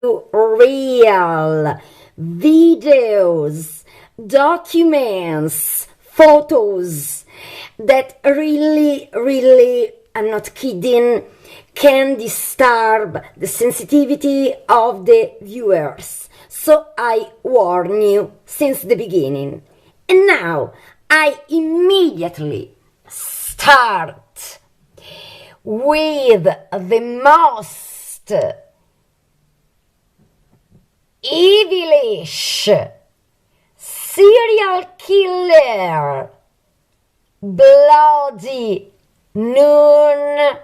real videos, documents, photos that really, I'm not kidding, can disturb the sensitivity of the viewers. So I warn you since the beginning. And now I immediately start with the most evilish serial killer, Bloody Nun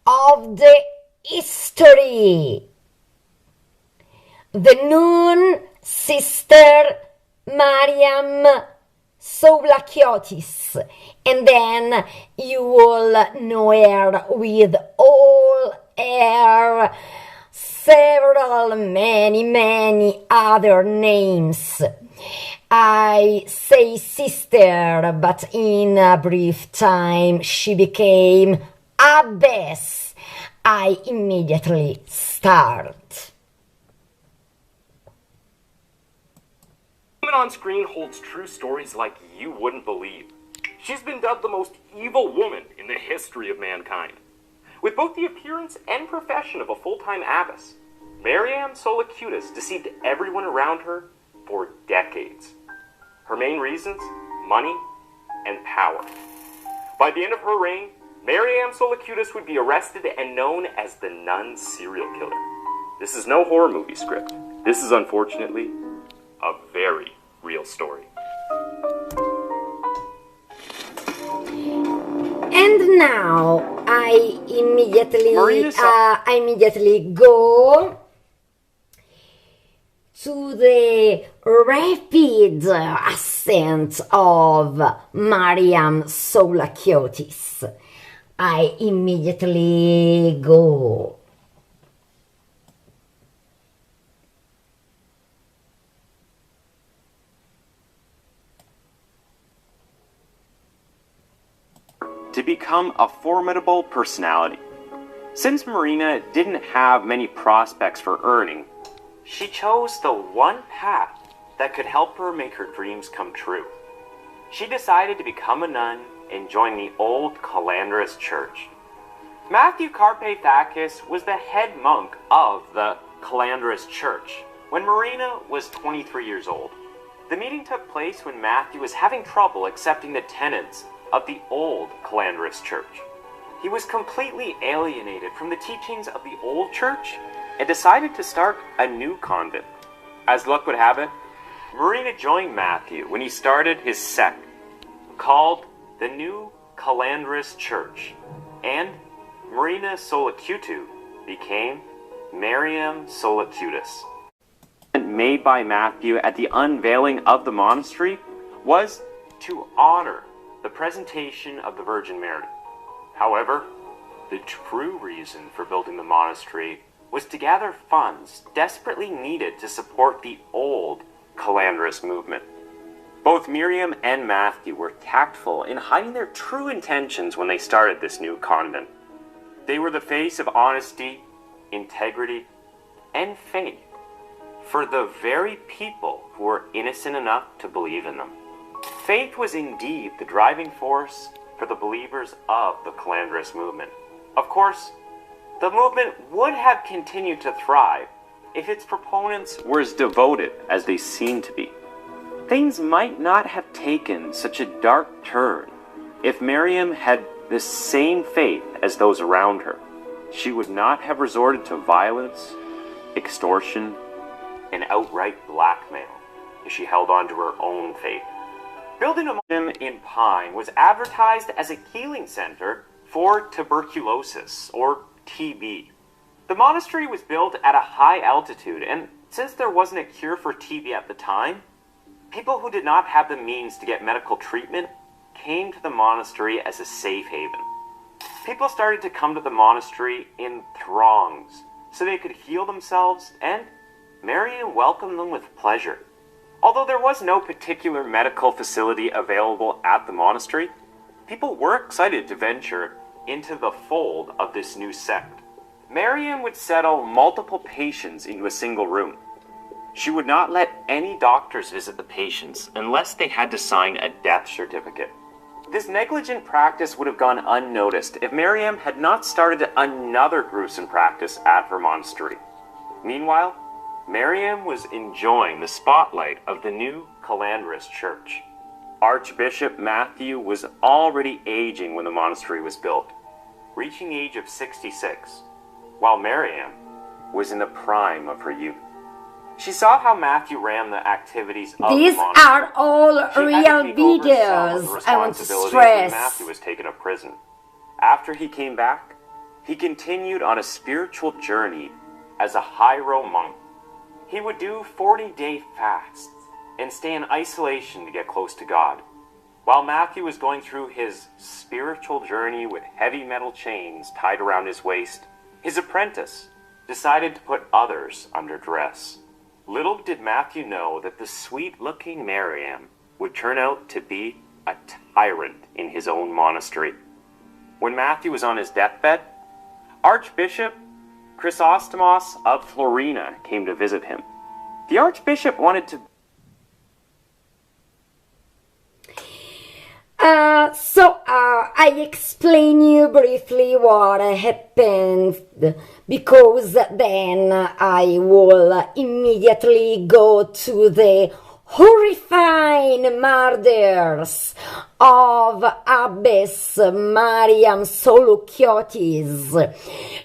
of the history. The Nun sister Mariam Soulakiotis, and then you will know her with all her several many other names. I say sister, but in a brief time she became abbess. I immediately start. The woman on screen holds true stories like you wouldn't believe. She's been dubbed the most evil woman in the history of mankind. With both the appearance and profession of a full-time abbess, Mariam Soulakiotis deceived everyone around her for decades. Her main reasons? Money and power. By the end of her reign, Mariam Soulakiotis would be arrested and known as the Nun serial killer. This is no horror movie script. This is unfortunately a very real story. And now I immediately go to the rapid ascent of Mariam Soulakiotis. I immediately go. To become a formidable personality. Since Marina didn't have many prospects for earning, she chose the one path that could help her make her dreams come true. She decided to become a nun and join the old Calandrous church. Matthew Carpathakis was the head monk of the Calandrous church when Marina was 23 years old. The meeting took place when Matthew was having trouble accepting the tenets of the old Calandrous church. He was completely alienated from the teachings of the old church and decided to start a new convent. As luck would have it, Marina joined Matthew when he started his sect called the New Calandrous Church, and Marina Soulakiotis became Mariam Soulakiotis. Made by Matthew at the unveiling of the monastery was to honor the presentation of the Virgin Mary. However, the true reason for building the monastery was to gather funds desperately needed to support the old Calandrous movement. Both Miriam and Matthew were tactful in hiding their true intentions when they started this new convent. They were the face of honesty, integrity, and faith for the very people who were innocent enough to believe in them. Faith was indeed the driving force for the believers of the Calandrous movement. Of course, the movement would have continued to thrive if its proponents were as devoted as they seemed to be. Things might not have taken such a dark turn if Miriam had the same faith as those around her. She would not have resorted to violence, extortion, and outright blackmail if she held on to her own faith. Building a monastery in Pine was advertised as a healing center for tuberculosis, or TB. The monastery was built at a high altitude, and since there wasn't a cure for TB at the time, people who did not have the means to get medical treatment came to the monastery as a safe haven. People started to come to the monastery in throngs so they could heal themselves, and Mariam welcomed them with pleasure. Although there was no particular medical facility available at the monastery, people were excited to venture into the fold of this new sect. Mariam would settle multiple patients into a single room. She would not let any doctors visit the patients unless they had to sign a death certificate. This negligent practice would have gone unnoticed if Mariam had not started another gruesome practice at her monastery. Meanwhile, Mariam was enjoying the spotlight of the new Calandrus church. Archbishop Matthew was already aging when the monastery was built, reaching the age of 66, while Mariam was in the prime of her youth. She saw how Matthew ran the activities of These the monastery. are all real videos, I want to stress. Matthew was taken to prison. After he came back, he continued on a spiritual journey as a Hyro monk. He would do 40-day fasts and stay in isolation to get close to God. While Matthew was going through his spiritual journey with heavy metal chains tied around his waist, his apprentice decided to put others under dress. Little did Matthew know that the sweet-looking Mariam would turn out to be a tyrant in his own monastery. When Matthew was on his deathbed, Archbishop Chrysostomos of Florina came to visit him. The Archbishop wanted to... I explain you briefly what happened, because then I will immediately go to the horrifying murders of Abbess Mariam Soluchiotis.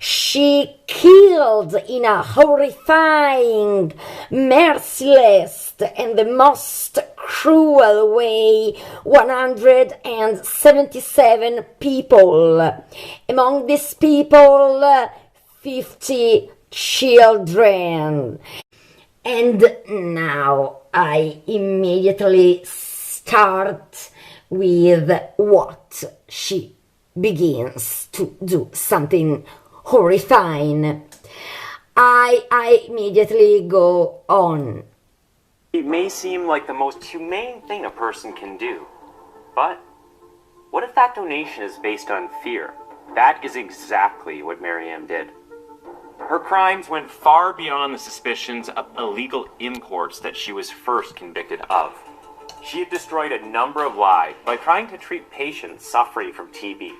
She killed in a horrifying, merciless, and the most cruel way 177 people. Among these people, 50 children. And now I immediately start with what she begins to do, something horrifying. I immediately go on. It may seem like the most humane thing a person can do, but what if that donation is based on fear? That is exactly what Mariam did. Her crimes went far beyond the suspicions of illegal imports that she was first convicted of. She had destroyed a number of lives by trying to treat patients suffering from TB.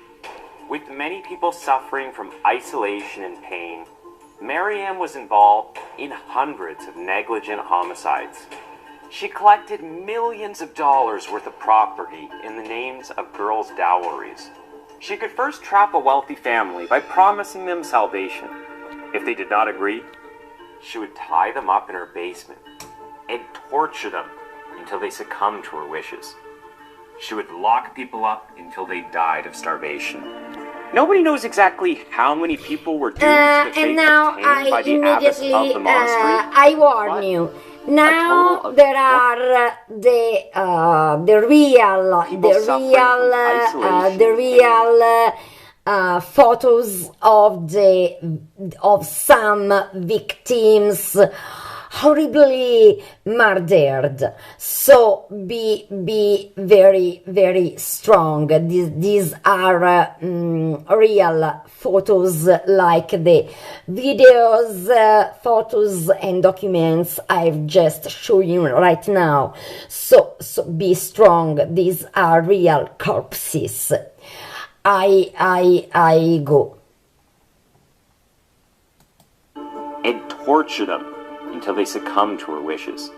With many people suffering from isolation and pain, Mariam was involved in hundreds of negligent homicides. She collected millions of dollars worth of property in the names of girls' dowries. She could first trap a wealthy family by promising them salvation. If they did not agree, she would tie them up in her basement and torture them until they succumbed to her wishes. She would lock people up until they died of starvation. Nobody knows exactly how many people were doomed to the fate obtained by the abbess of the monastery. I warn you. Now there are the real photos of some victims horribly murdered. So be very, very strong. These are real photos, like the videos, photos and documents I've just shown you right now. So be strong. These are real corpses. I go. And torture them until they succumbed to her wishes.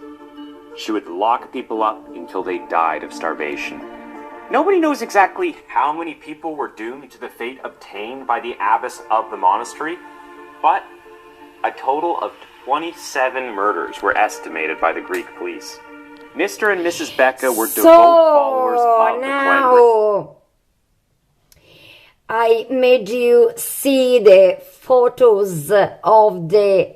She would lock people up until they died of starvation. Nobody knows exactly how many people were doomed to the fate obtained by the abbess of the monastery, but a total of 27 murders were estimated by the Greek police. Mr. and Mrs. Becca were devout followers of the Calandrus. I made you see the photos of the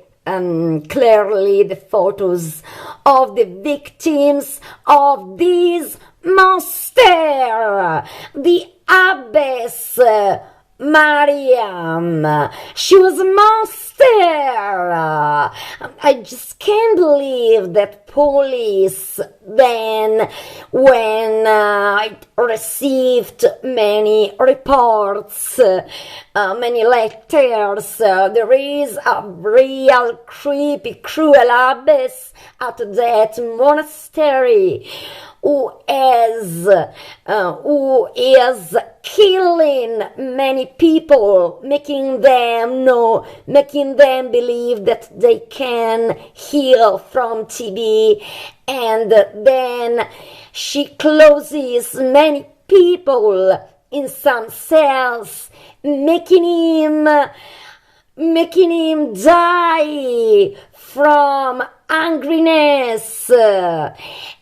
clearly the photos of the victims of this monster, the abbess Mariam. She was a monster. I just can't believe that police then when it received many reports, many letters, there is a real creepy, cruel abbess at that monastery who is killing many people, making them believe that they can heal from TB, and then she closes many people in some cells, making him die from hungriness,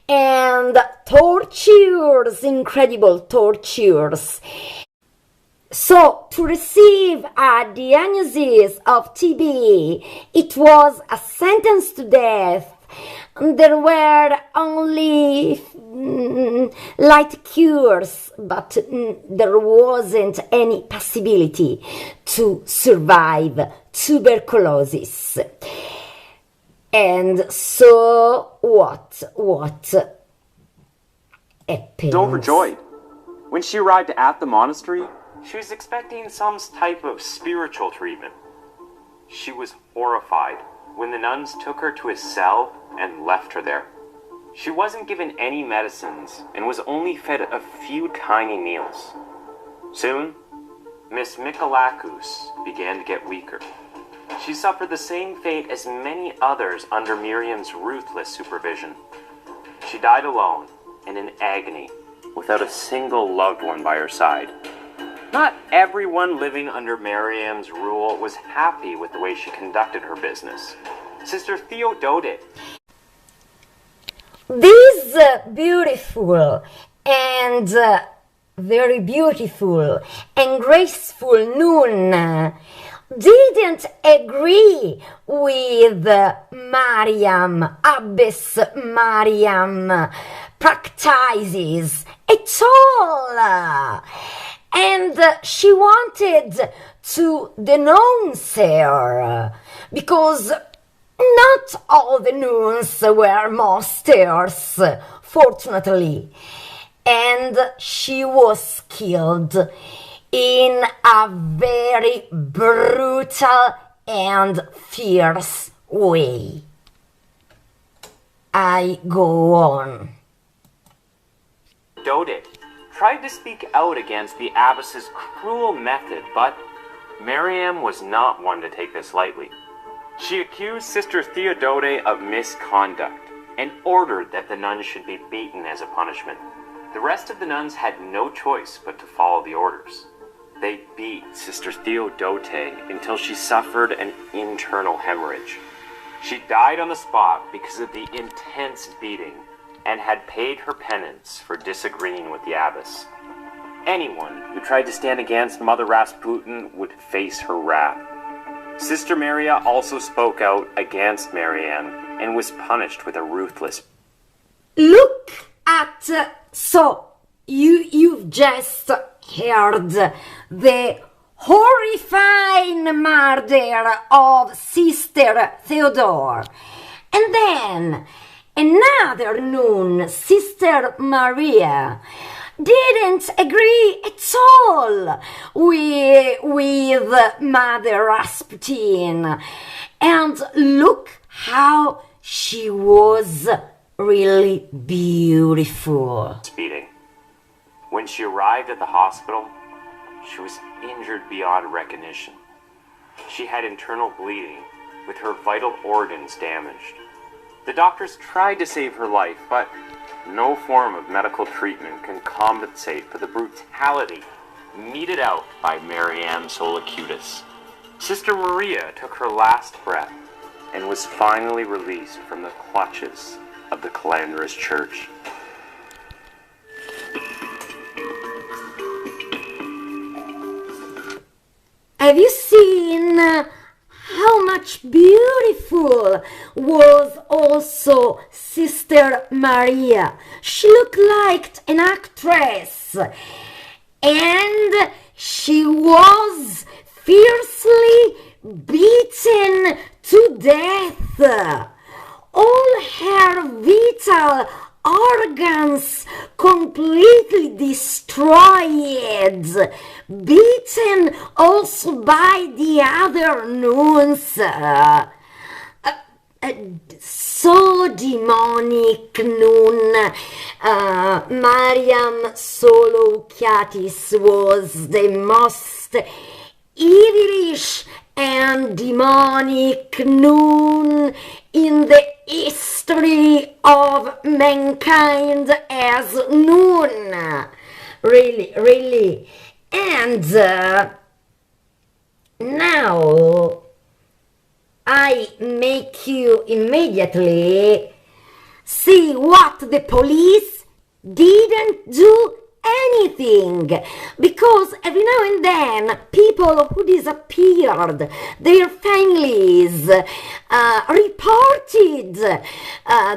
and tortures, incredible tortures. So, to receive a diagnosis of TB, it was a sentence to death. There were only light cures, but there wasn't any possibility to survive tuberculosis. And so what happened? Overjoyed. When she arrived at the monastery, she was expecting some type of spiritual treatment. She was horrified when the nuns took her to a cell and left her there. She wasn't given any medicines and was only fed a few tiny meals. Soon, Miss Michalakus began to get weaker. She suffered the same fate as many others under Miriam's ruthless supervision. She died alone and in agony, without a single loved one by her side. Not everyone living under Miriam's rule was happy with the way she conducted her business. Sister Theodote. This beautiful and very beautiful and graceful nun didn't agree with Abbess Mariam practices at all. And she wanted to denounce her, because not all the nuns were monsters, fortunately. And she was killed in a very brutal and fierce way. I go on. Dodet tried to speak out against the abbess's cruel method, but Miriam was not one to take this lightly. She accused Sister Theodote of misconduct and ordered that the nuns should be beaten as a punishment. The rest of the nuns had no choice but to follow the orders. They beat Sister Theodote until she suffered an internal hemorrhage. She died on the spot because of the intense beating and had paid her penance for disagreeing with the abbess. Anyone who tried to stand against Mother Rasputin would face her wrath. Sister Maria also spoke out against Marianne and was punished with a ruthless... Look at... So, you've just heard the horrifying murder of Sister Theodore. And then another nun, Sister Maria, didn't agree at all with Mother Rasputin. And look how she was really beautiful. Speeding. When she arrived at the hospital, she was injured beyond recognition. She had internal bleeding, with her vital organs damaged. The doctors tried to save her life, but no form of medical treatment can compensate for the brutality meted out by Mariam Solacutis. Sister Maria took her last breath and was finally released from the clutches of the Calandrous Church. Have you seen how much beautiful was also Sister Maria? She looked like an actress, and she was fiercely beaten to death. All her vital organs completely destroyed, beaten also by the other nuns. So demonic Nun. Mariam Solokiatis was the most evilish and demonic Nun in the history of mankind as Nun. Really, really. And now I make you immediately see what the police didn't do anything, because every now and then people who disappeared, their families reported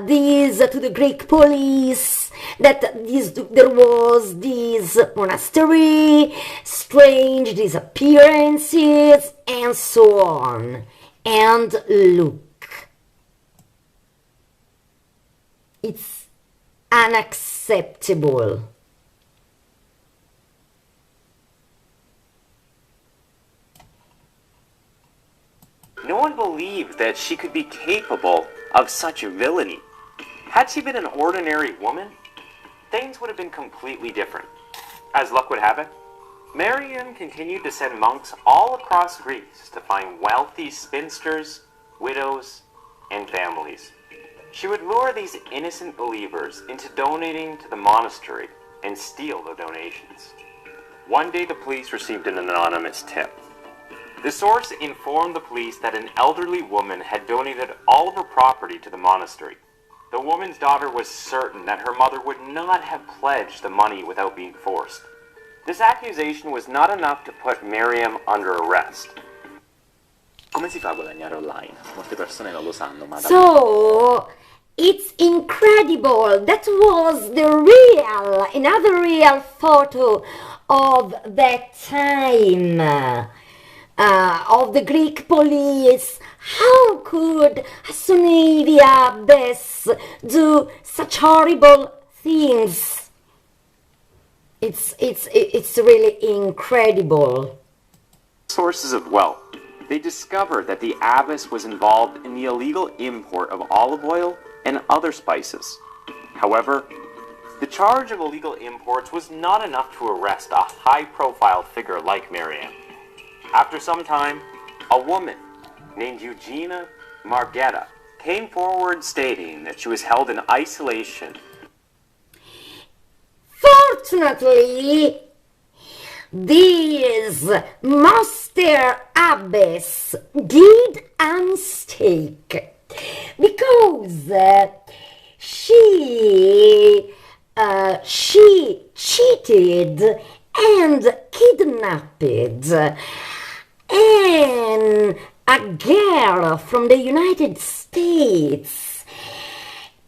this to the Greek police, that there was this monastery, strange disappearances, and so on. And look, it's unacceptable. No one believed that she could be capable of such villainy. Had she been an ordinary woman, things would have been completely different. As luck would have it, Mariam continued to send monks all across Greece to find wealthy spinsters, widows, and families. She would lure these innocent believers into donating to the monastery and steal the donations. One day the police received an anonymous tip. The source informed the police that an elderly woman had donated all of her property to the monastery. The woman's daughter was certain that her mother would not have pledged the money without being forced. This accusation was not enough to put Mariam under arrest. Come si fa a guadagnare online? Molte persone non lo sanno, ma So it's incredible. That was another real photo of that time, of the Greek police. How could Sunni abbess do such horrible things? It's really incredible. Sources of wealth. They discovered that the abbess was involved in the illegal import of olive oil and other spices. However, the charge of illegal imports was not enough to arrest a high-profile figure like Mariam. After some time, a woman named Eugenia Margetta came forward stating that she was held in isolation. Fortunately, this master abbess did a mistake, because she cheated and kidnapped a girl from the United States,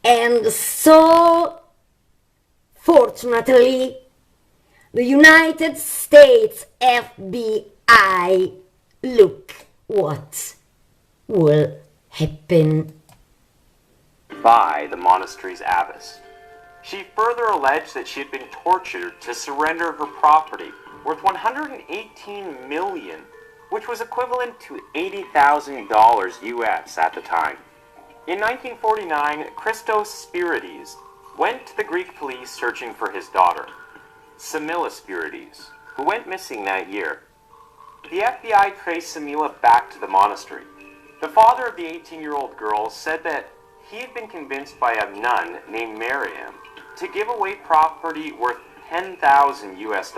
and so fortunately the United States FBI, look what will happen. By the monastery's abbess. She further alleged that she had been tortured to surrender her property, worth $118 million, which was equivalent to $80,000 US at the time. In 1949, Christos Spirides went to the Greek police searching for his daughter, Samila Spirides, who went missing that year. The FBI traced Samila back to the monastery. The father of the 18-year-old girl said that he had been convinced by a nun named Mariam to give away property worth $10,000 US.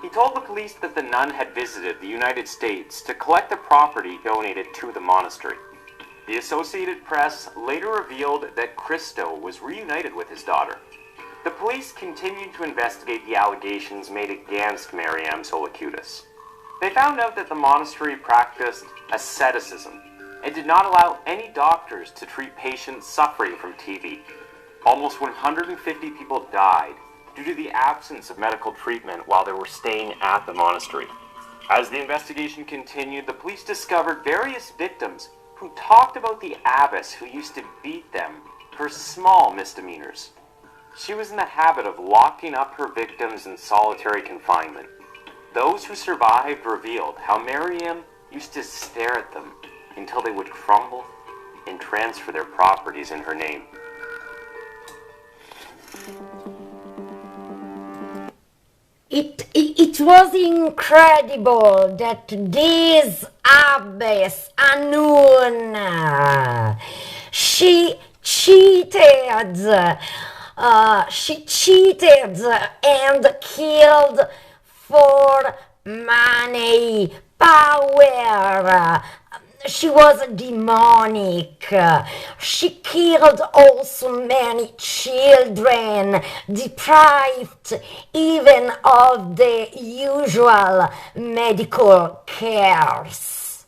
He told the police that the nun had visited the United States to collect the property donated to the monastery. The Associated Press later revealed that Christo was reunited with his daughter. The police continued to investigate the allegations made against Mariam Solokiatis. They found out that the monastery practiced asceticism and did not allow any doctors to treat patients suffering from TB. Almost 150 people died due to the absence of medical treatment while they were staying at the monastery. As the investigation continued, the police discovered various victims who talked about the abbess who used to beat them for small misdemeanors. She was in the habit of locking up her victims in solitary confinement. Those who survived revealed how Miriam used to stare at them until they would crumble and transfer their properties in her name. It was incredible that this abbess Nun, she cheated and killed for money, power. She was demonic. She killed also many children, deprived even of the usual medical cares.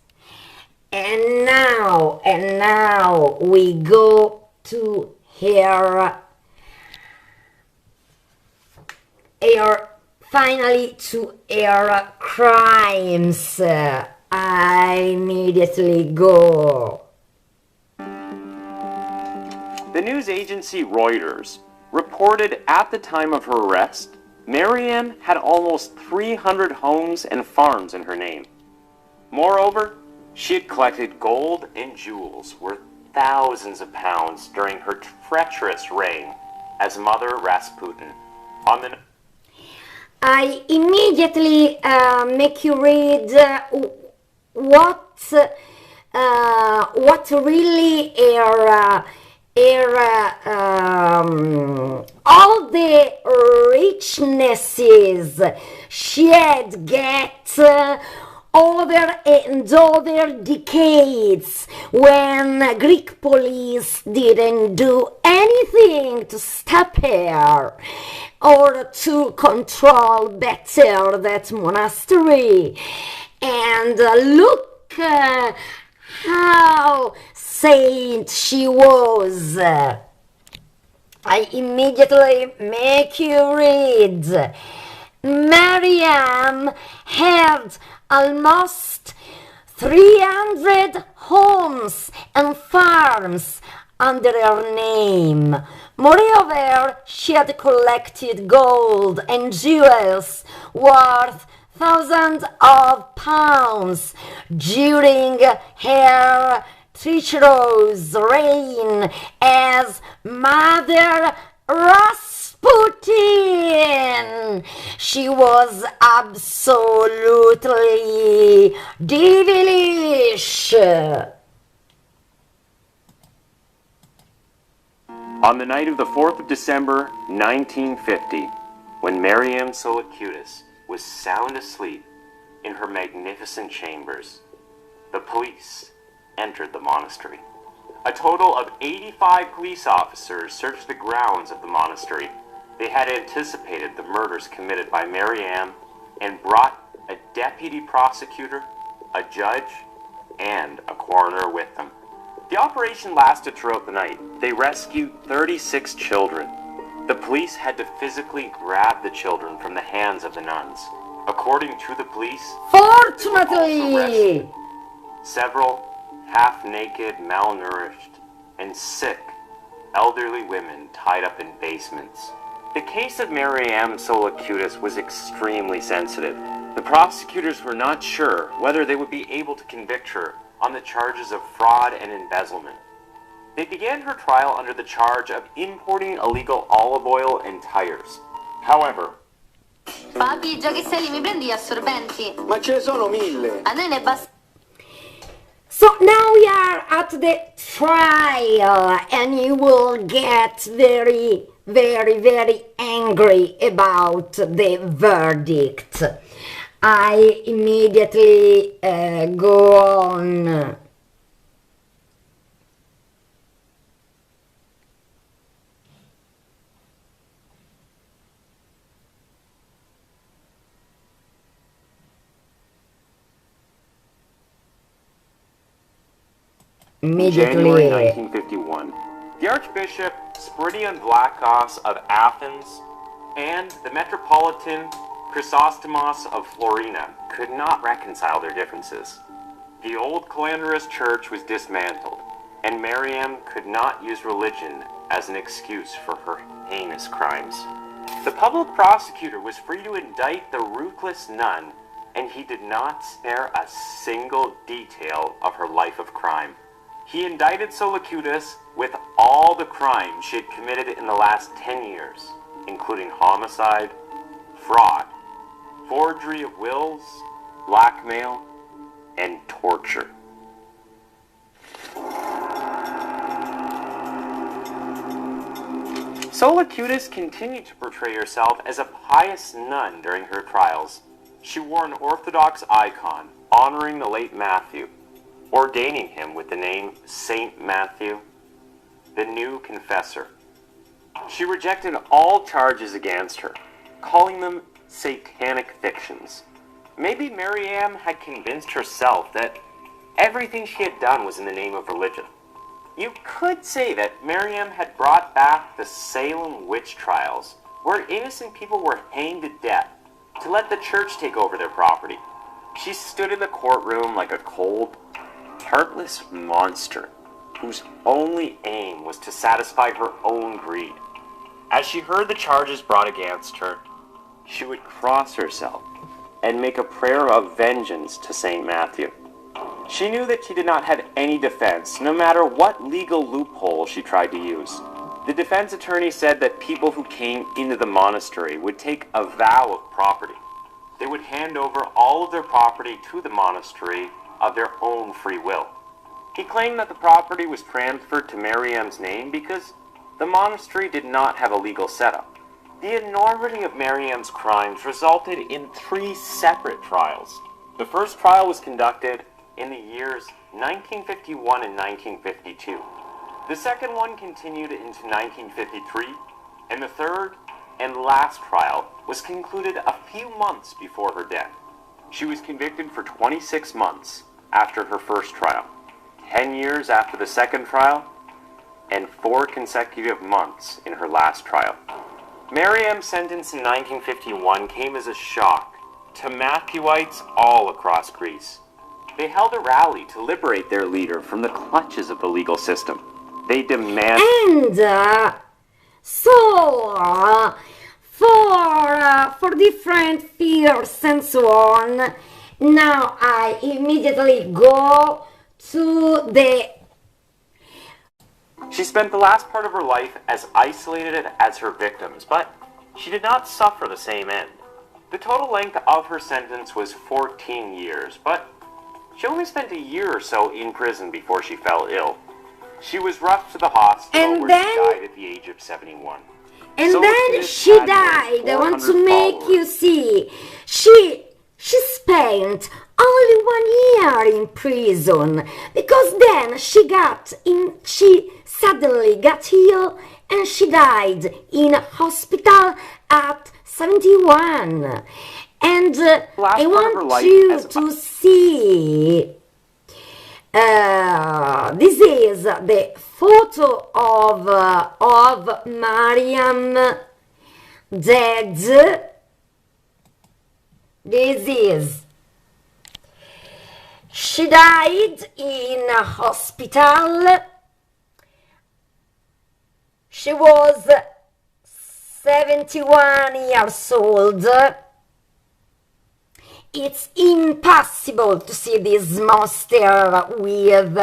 And now we go to her finally to her crimes. I immediately go. The news agency Reuters reported at the time of her arrest, Miriam had almost 300 homes and farms in her name. Moreover, she had collected gold and jewels worth thousands of pounds during her treacherous reign as Mother Rasputin. I immediately make you read what really all the richnesses she had get over and over decades when Greek police didn't do anything to stop her or to control better that monastery. And look how saint she was. I immediately make you read. Miriam had almost 300 homes and farms under her name. Moreover, she had collected gold and jewels worth thousands of pounds during her treacherous reign as Mother Rasputin. She was absolutely devilish. On the night of the 4th of December, 1950, when Miriam Solacutis was sound asleep in her magnificent chambers, the police entered the monastery. A total of 85 police officers searched the grounds of the monastery. They had anticipated the murders committed by Miriam and brought a deputy prosecutor, a judge, and a coroner with them. The operation lasted throughout the night. They rescued 36 children. The police had to physically grab the children from the hands of the nuns. According to the police, fortunately, several half-naked, malnourished, and sick elderly women tied up in basements. The case of Miriam Solacutis was extremely sensitive. The prosecutors were not sure whether they would be able to convict her on the charges of fraud and embezzlement. They began her trial under the charge of importing illegal olive oil and tires. However, Papi, già che sei lì mi prendi gli assorbenti? Ma ce ne sono 1000. A noi ne basta. So now we are at the trial and you will get very, very, very angry about the verdict. I immediately go on. January 1951, the Archbishop Nun Valak of Athens and the Metropolitan Chrysostomos of Florina could not reconcile their differences. The old Calendarist church was dismantled, and Miriam could not use religion as an excuse for her heinous crimes. The public prosecutor was free to indict the ruthless nun, and he did not spare a single detail of her life of crime. He indicted Solacutis with all the crimes she had committed in the last 10 years, including homicide, fraud, forgery of wills, blackmail, and torture. Solacutis continued to portray herself as a pious nun during her trials. She wore an Orthodox icon honoring the late Matthew, ordaining him with the name Saint Matthew, the new confessor. She rejected all charges against her, calling them satanic fictions. Maybe Miriam had convinced herself that everything she had done was in the name of religion. You could say that Miriam had brought back the Salem witch trials, where innocent people were hanged to death to let the church take over their property. She stood in the courtroom like a cold, heartless monster whose only aim was to satisfy her own greed. As she heard the charges brought against her, she would cross herself and make a prayer of vengeance to Saint Matthew. She knew that she did not have any defense, no matter what legal loophole she tried to use. The defense attorney said that people who came into the monastery would take a vow of property. They would hand over all of their property to the monastery of their own free will. He claimed that the property was transferred to Miriam's name because the monastery did not have a legal setup. The enormity of Miriam's crimes resulted in 3 separate trials. The first trial was conducted in the years 1951 and 1952. The second one continued into 1953, and the third and last trial was concluded a few months before her death. She was convicted for 26 months after her first trial, 10 years after the second trial, and 4 consecutive months in her last trial. Miriam's sentence in 1951 came as a shock to Matthewites all across Greece. They held a rally to liberate their leader from the clutches of the legal system. They demanded... And so, for different fears and so on, now I immediately go to the... She spent the last part of her life as isolated as her victims, but she did not suffer the same end. The total length of her sentence was 14 years, but she only spent a year or so in prison before she fell ill. She was rushed to the hospital where she died at the age of 71. And so then she died. I want to make you see. She spent only 1 year in prison because then she suddenly got ill and she died in a hospital at 71. And I want you to see, this is the photo of Mariam dead. This is, she died in a hospital. She was 71 years old. It's impossible to see this monster with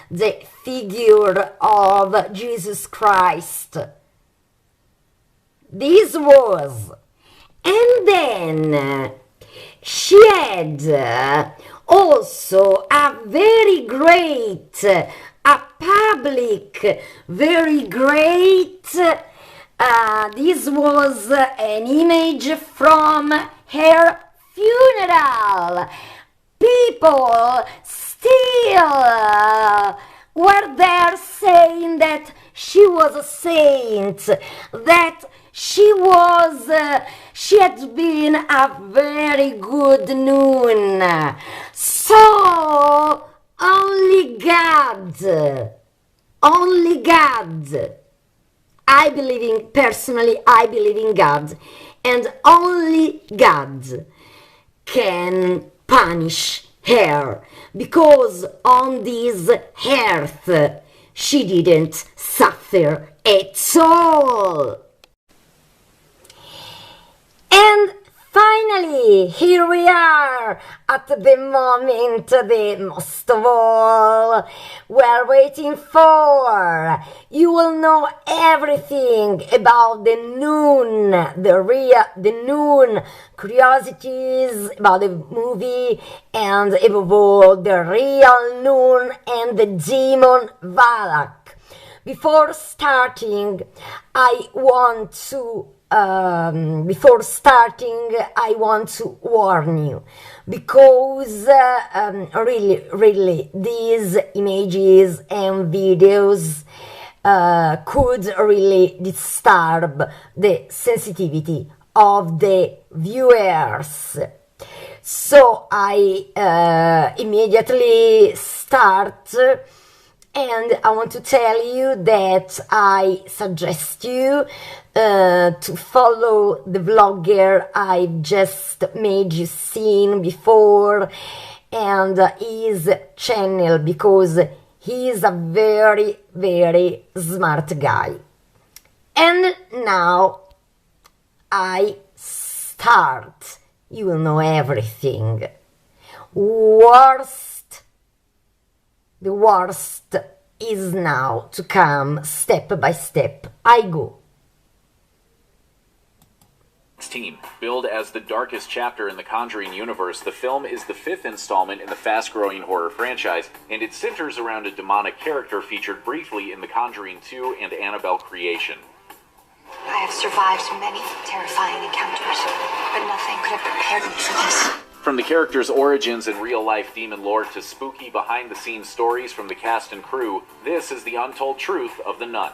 the figure of Jesus Christ. This was. And then she had also a very great, a public, very great, this was an image from her funeral. People still were there saying that she was a saint, that she had been a very good nun. So only God, personally I believe in God, and only God can punish her, because on this earth she didn't suffer at all. And finally, here we are at the moment that most of all we're waiting for. You will know everything about the Nun, the Nun curiosities about the movie, and above all, the real Nun and the demon Valak. Before starting, I want to warn you, because really, these images and videos could really disturb the sensitivity of the viewers. So I immediately start. And I want to tell you that I suggest you to follow the vlogger I just made you seen before and his channel, because he is a very, very smart guy. And now I start. You will know everything. The worst is now to come, step by step. I go. Team. Billed as the darkest chapter in the Conjuring universe, the film is the 5th installment in the fast-growing horror franchise, and it centers around a demonic character featured briefly in The Conjuring 2 and Annabelle Creation. I have survived many terrifying encounters, but nothing could have prepared me for this. From the character's origins and real-life demon lore to spooky behind-the-scenes stories from the cast and crew, this is the untold truth of The Nun.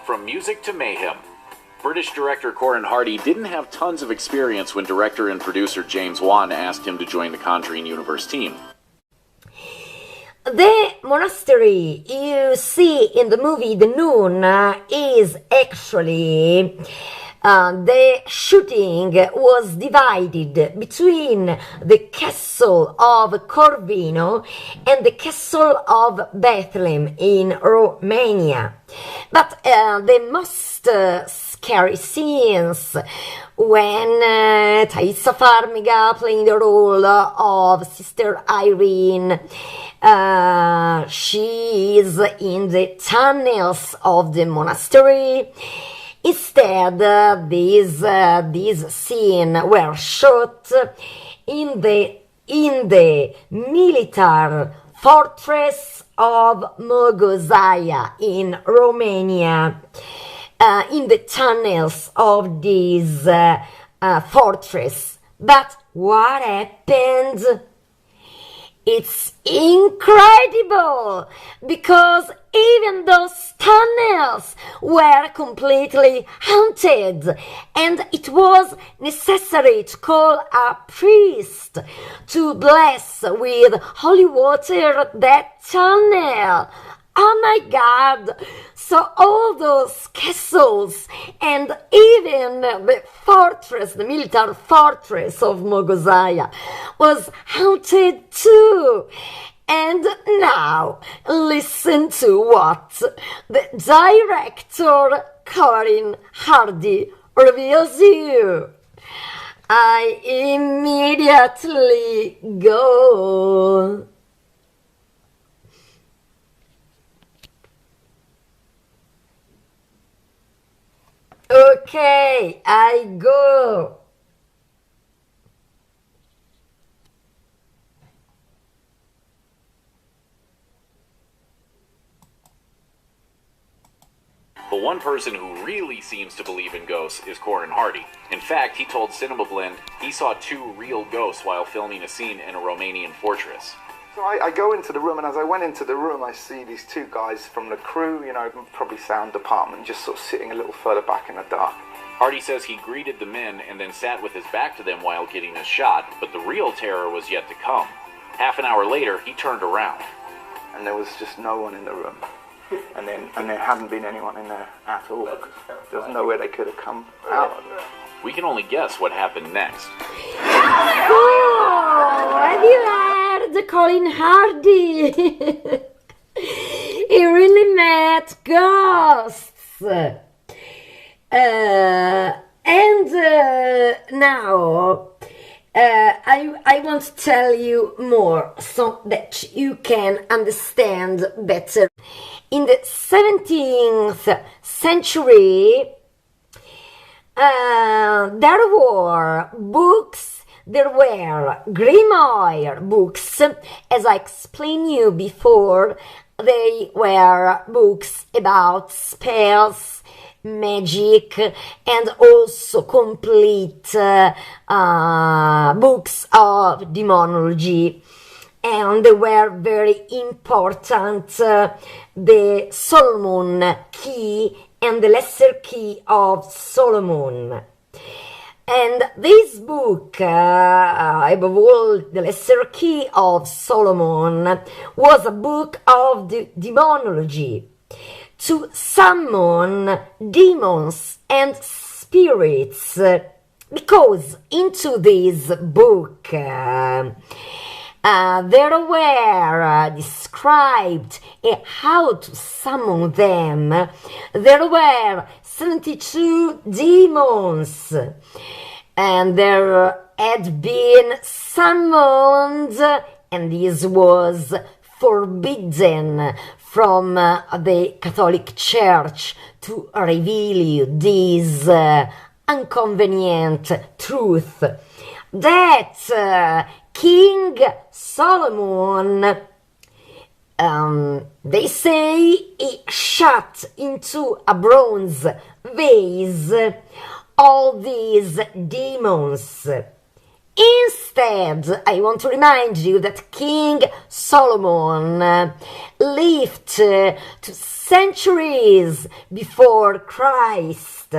From music to mayhem. British director Corin Hardy didn't have tons of experience when director and producer James Wan asked him to join the Conjuring universe team. The monastery you see in the movie The Nun is actually... the shooting was divided between the castle of Corvino and the castle of Bethlehem in Romania. But the most scary scenes when Thaisa Farmiga, playing the role of Sister Irene, she is in the tunnels of the monastery. Instead, these scenes were shot in the military fortress of Mugnai in Romania, in the tunnels of this fortress. But what happened? It's incredible, because even those tunnels were completely haunted, and it was necessary to call a priest to bless with holy water that tunnel. Oh my God! So all those castles and even the fortress, the military fortress of Mugnai, was haunted too. And now, listen to what the director Corin Hardy reveals you. I immediately go. Okay, I go. But one person who really seems to believe in ghosts is Corin Hardy. In fact, he told Cinema Blend he saw 2 real ghosts while filming a scene in a Romanian fortress. So I go into the room, and as I went into the room, I see these 2 guys from the crew, you know, probably sound department, just sort of sitting a little further back in the dark. Hardy says he greeted the men and then sat with his back to them while getting a shot, but the real terror was yet to come. Half an hour later, he turned around. And there was just no one in the room. And there hadn't been anyone in there at all. There was nowhere they could have come out. We can only guess what happened next. Oh, have you heard Corin Hardy? He really met ghosts. And now I want to tell you more so that you can understand better. In the 17th century, there were grimoire books. As I explained you before, they were books about spells, magic, and also complete books of demonology. And they were very important, the Solomon key and the lesser key of Solomon. And this book, above all, the lesser key of Solomon, was a book of demonology, to summon demons and spirits, because into this book there were described how to summon them. There were 72 demons, and there had been summoned, and this was forbidden from the Catholic Church to reveal you this inconvenient truth, that King Solomon, they say, he shut into a bronze vase all these demons. Instead, I want to remind you that King Solomon lived 2 centuries before Christ.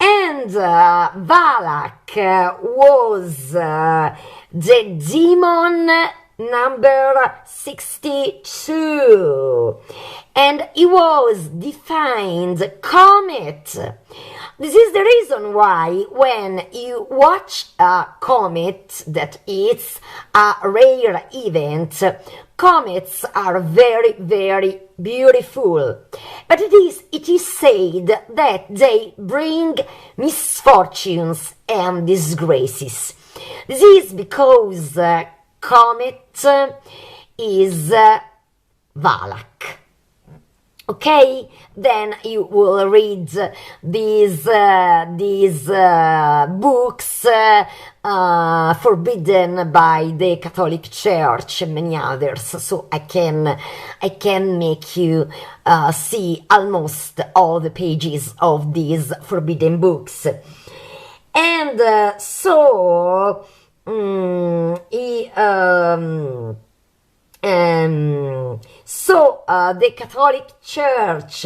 And Valak was the demon number 62, and he was defined comet. This is the reason why when you watch a comet, that is a rare event, comets are very, very beautiful. But it is said that they bring misfortunes and disgraces. This is because comet is Valak. Okay, then you will read these books forbidden by the Catholic Church and many others. So I can make you see almost all the pages of these forbidden books. And so the Catholic Church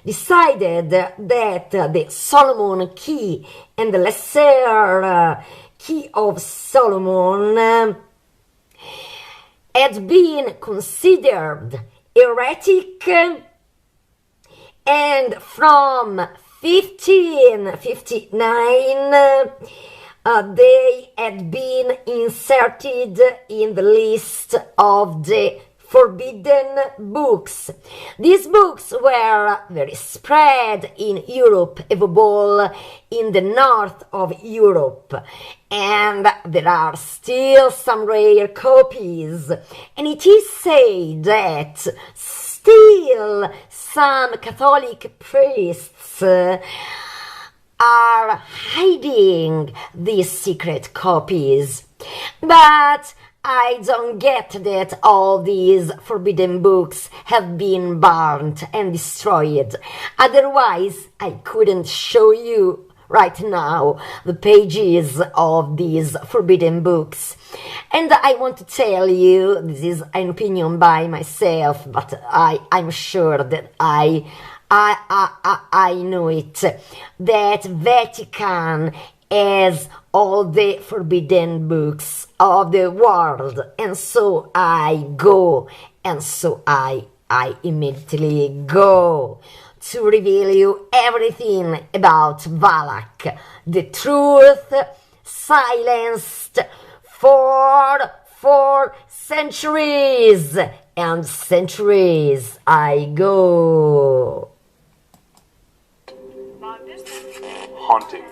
decided that the Solomon key and the lesser key of Solomon had been considered heretic, and from 1559 they had been inserted in the list of the forbidden books. These books were very spread in Europe, above all in the north of Europe, and there are still some rare copies, and it is said that still some Catholic priests are hiding these secret copies. But I don't get that all these forbidden books have been burnt and destroyed. Otherwise, I couldn't show you right now the pages of these forbidden books. And I want to tell you, this is an opinion by myself, but I'm sure that I know it, that Vatican has all the forbidden books of the world, and so I go, and so I immediately go to reveal you everything about Valak, the truth silenced for 4 centuries, and centuries ago. Haunting.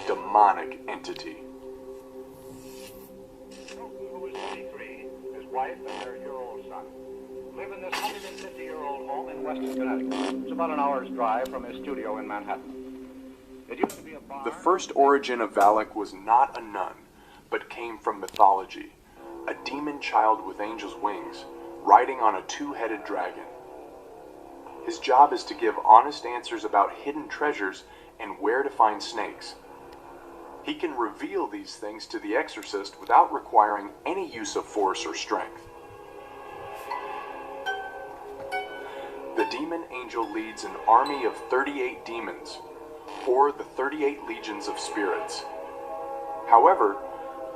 Demonic entity. Who was 23, his wife and their year-old son. Live in this 150-year-old home in Western Connecticut. It's about an hour's drive from his studio in Manhattan. It used to be a bar. The first origin of Valak was not a nun, but came from mythology. A demon child with angel's wings, riding on a two-headed dragon. His job is to give honest answers about hidden treasures and where to find snakes. He can reveal these things to the exorcist without requiring any use of force or strength. The demon angel leads an army of 38 demons, or the 38 legions of spirits. However,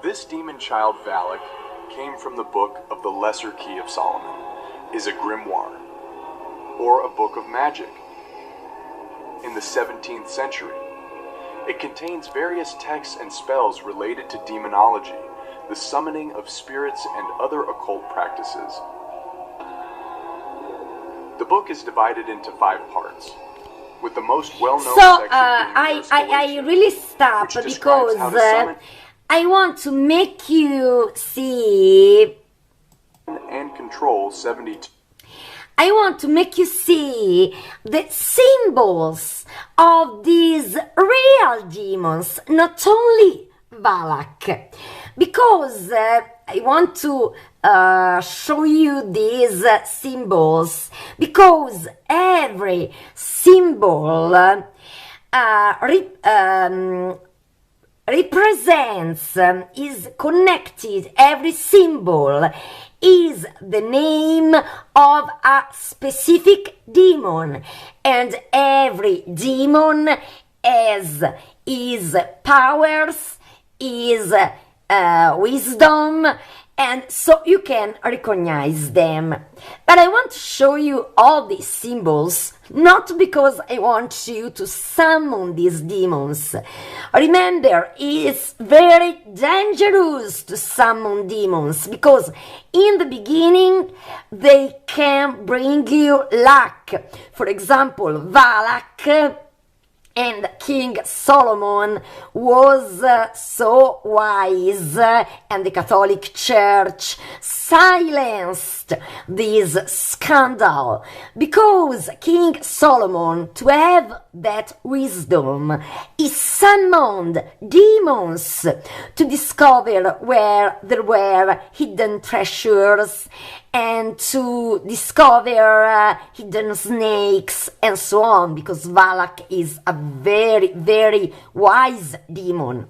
this demon child Valak came from the book of the Lesser Key of Solomon, is a grimoire, or a book of magic, in the 17th century. It contains various texts and spells related to demonology, the summoning of spirits and other occult practices. The book is divided into 5 parts, with the most well-known section being I really stop because I want to make you see and control 72. I want to make you see the symbols of these real demons, not only Valak, because I want to show you these symbols, because every symbol represents, is connected, every symbol is the name of a specific demon, and every demon has his powers, his wisdom, and so you can recognize them. But I want to show you all these symbols, not because I want you to summon these demons. Remember, it's very dangerous to summon demons, because in the beginning they can bring you luck. For example, Valak and King Solomon was so wise, and the Catholic Church silenced this scandal, because King Solomon, to have that wisdom, he summoned demons to discover where there were hidden treasures and to discover hidden snakes and so on, because Valak is a very, very wise demon.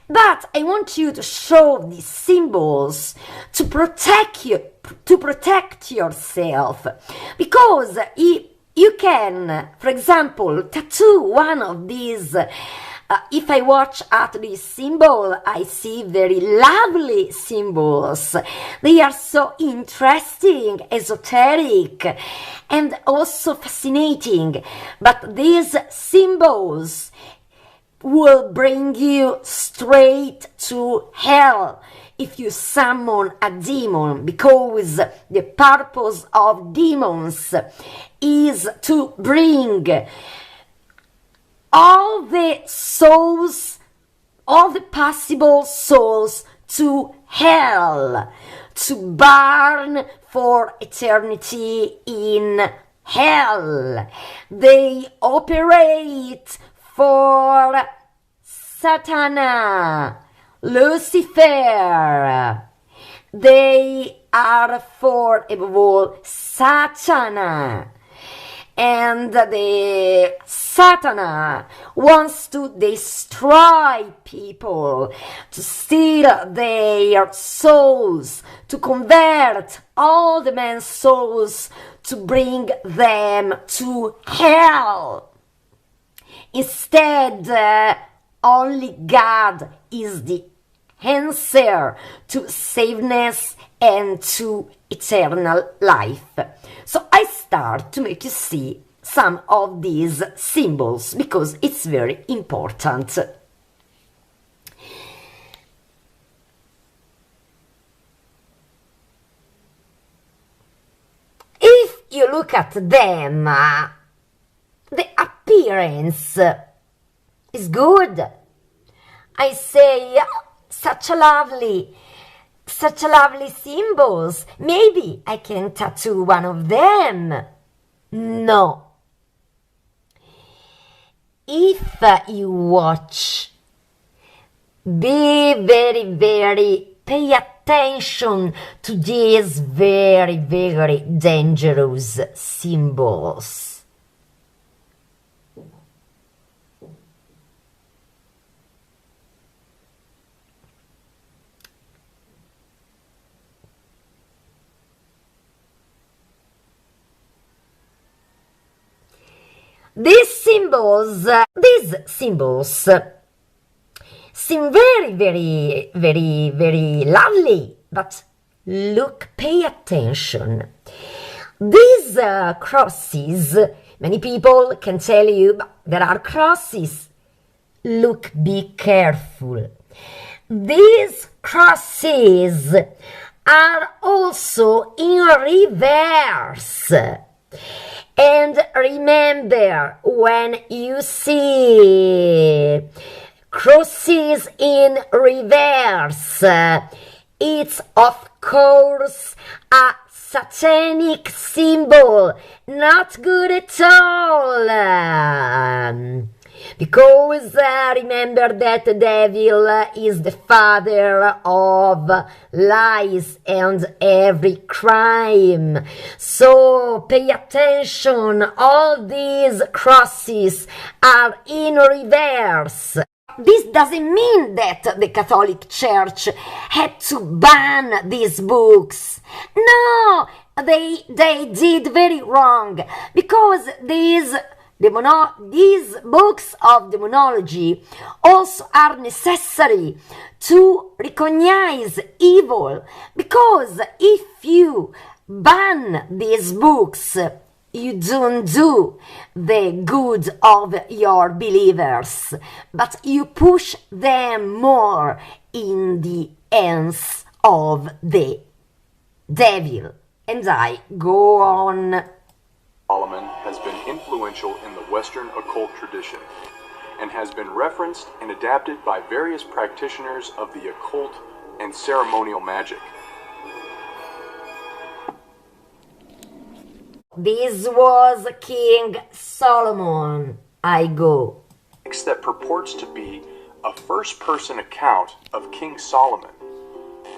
But I want you to show these symbols to protect yourself, because you can, for example, tattoo one of these. If I watch at this symbol, I see very lovely symbols. They are so interesting, esoteric, and also fascinating. But these symbols will bring you straight to hell if you summon a demon, because the purpose of demons is to bring all the souls, all the possible souls to hell, to burn for eternity in hell. They operate for Satan, Lucifer. They are for, above all, Satan. And the Satan wants to destroy people, to steal their souls, to convert all the men's souls, to bring them to hell. Instead, only God is the answer to safeness and to eternal life. So I start to make you see some of these symbols, because it's very important. you look at them, the appearance is good. I say, such a lovely symbols. Maybe I can tattoo one of them. No. If you watch, be pay attention to these very dangerous symbols. These symbols seem very lovely, but look, pay attention. These crosses, many people can tell you there are crosses. Look, be careful. These crosses are also in reverse. And remember, when you see crosses in reverse, it's of course a satanic symbol. Not good at all. Because remember that the devil is the father of lies and every crime. So pay attention, all these crosses are in reverse. This doesn't mean that the Catholic Church had to ban these books. No, they did very wrong, because these books of demonology also are necessary to recognize evil, because if you ban these books, you don't do the good of your believers, but you push them more in the hands of the devil. And I go on. Solomon has been influential in the Western occult tradition and has been referenced and adapted by various practitioners of the occult and ceremonial magic. This was King Solomon. I go. That purports to be a first-person account of King Solomon,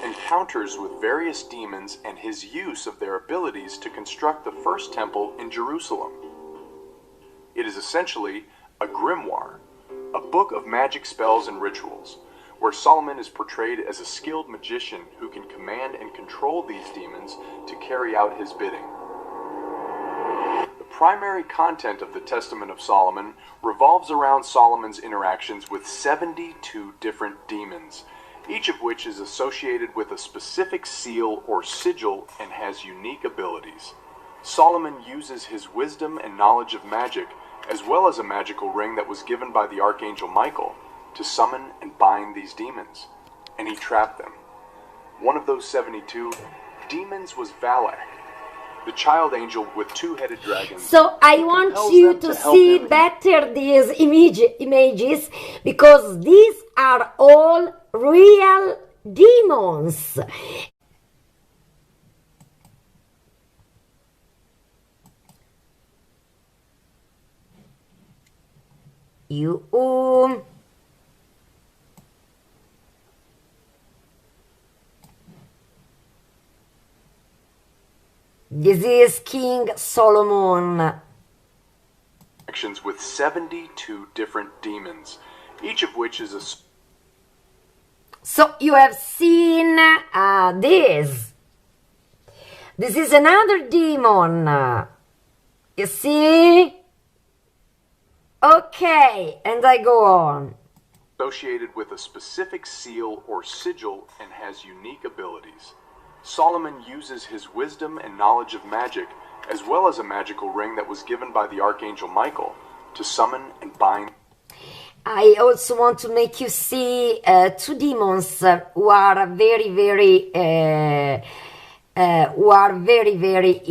encounters with various demons and his use of their abilities to construct the first temple in Jerusalem. It is essentially a grimoire, a book of magic spells and rituals, where Solomon is portrayed as a skilled magician who can command and control these demons to carry out his bidding. The primary content of the Testament of Solomon revolves around Solomon's interactions with 72 different demons, each of which is associated with a specific seal or sigil and has unique abilities. Solomon uses his wisdom and knowledge of magic, as well as a magical ring that was given by the Archangel Michael, to summon and bind these demons, and he trapped them. One of those 72 demons was Valak, the child angel with two-headed dragons. So I want you to see better these images, because these are all real demons. This is King Solomon. Actions with 72 different demons, each of which is a... So you have seen this. This is another demon. You see? Okay, and I go on. Associated with a specific seal or sigil and has unique abilities. Solomon uses his wisdom and knowledge of magic, as well as a magical ring that was given by the Archangel Michael, to summon and bind. I also want to make you see two demons who are very who are very, very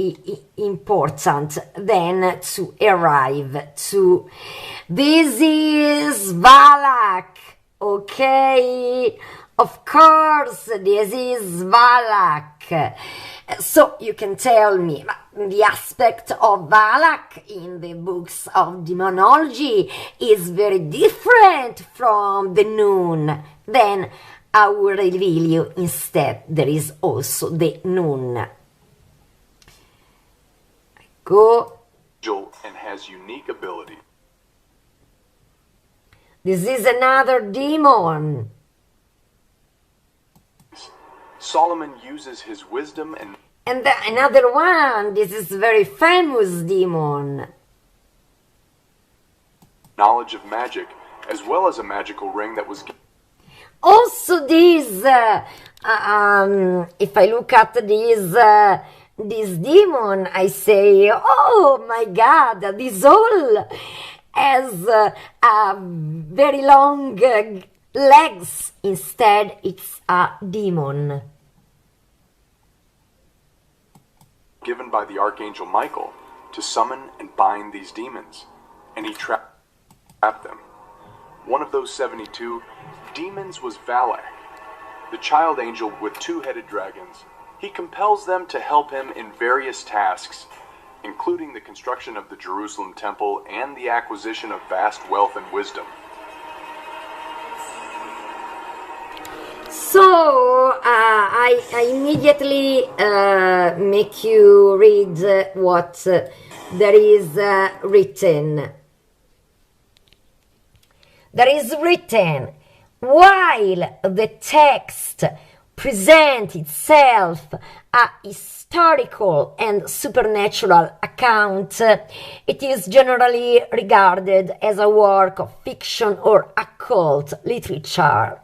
important then to arrive to. This is Valak, okay? Of course, this is Valak. So you can tell me the aspect of Valak in the books of demonology is very different from the Nun. Then I will reveal you instead there is also the Nun. Go. And has unique ability. This is another demon. Solomon uses his wisdom and another one. This is very famous demon. Knowledge of magic, as well as a magical ring that was. Also, this. If I look at this demon, I say, oh my God, this all has very long legs. Instead, it's a demon. Given by the Archangel Michael to summon and bind these demons, and he trapped them. One of those 72 demons was Valak, the child angel with two-headed dragons. He compels them to help him in various tasks, including the construction of the Jerusalem temple and the acquisition of vast wealth and wisdom. So, I immediately make you read what there is written. There is written, while the text presents itself a historical and supernatural account, it is generally regarded as a work of fiction or occult literature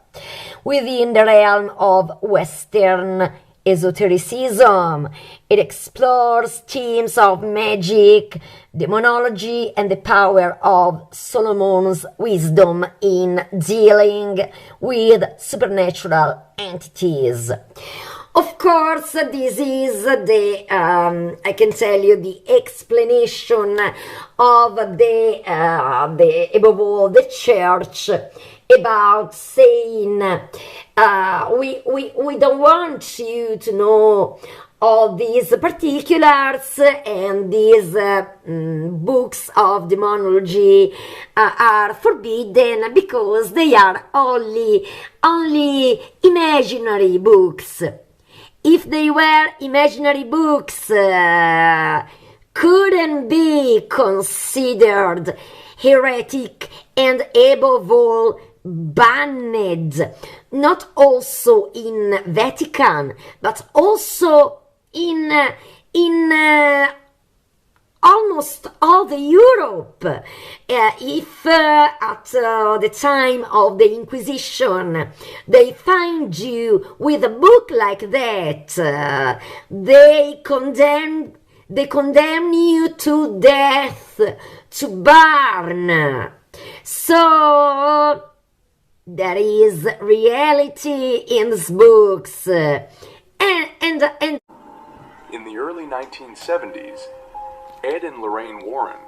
within the realm of Western esotericism. It explores themes of magic, demonology, and the power of Solomon's wisdom in dealing with supernatural entities. Of course, this is the, I can tell you, the explanation of the above all, the church about saying, we don't want you to know all these particulars, and these books of demonology are forbidden because they are only imaginary books. If they were imaginary books, couldn't be considered heretic and above all banned, not also in Vatican, but also in almost all the Europe. If at the time of the Inquisition they find you with a book like that, they condemn you to death, to burn. So there is reality in these books, and in the early 1970s, Ed and Lorraine Warren,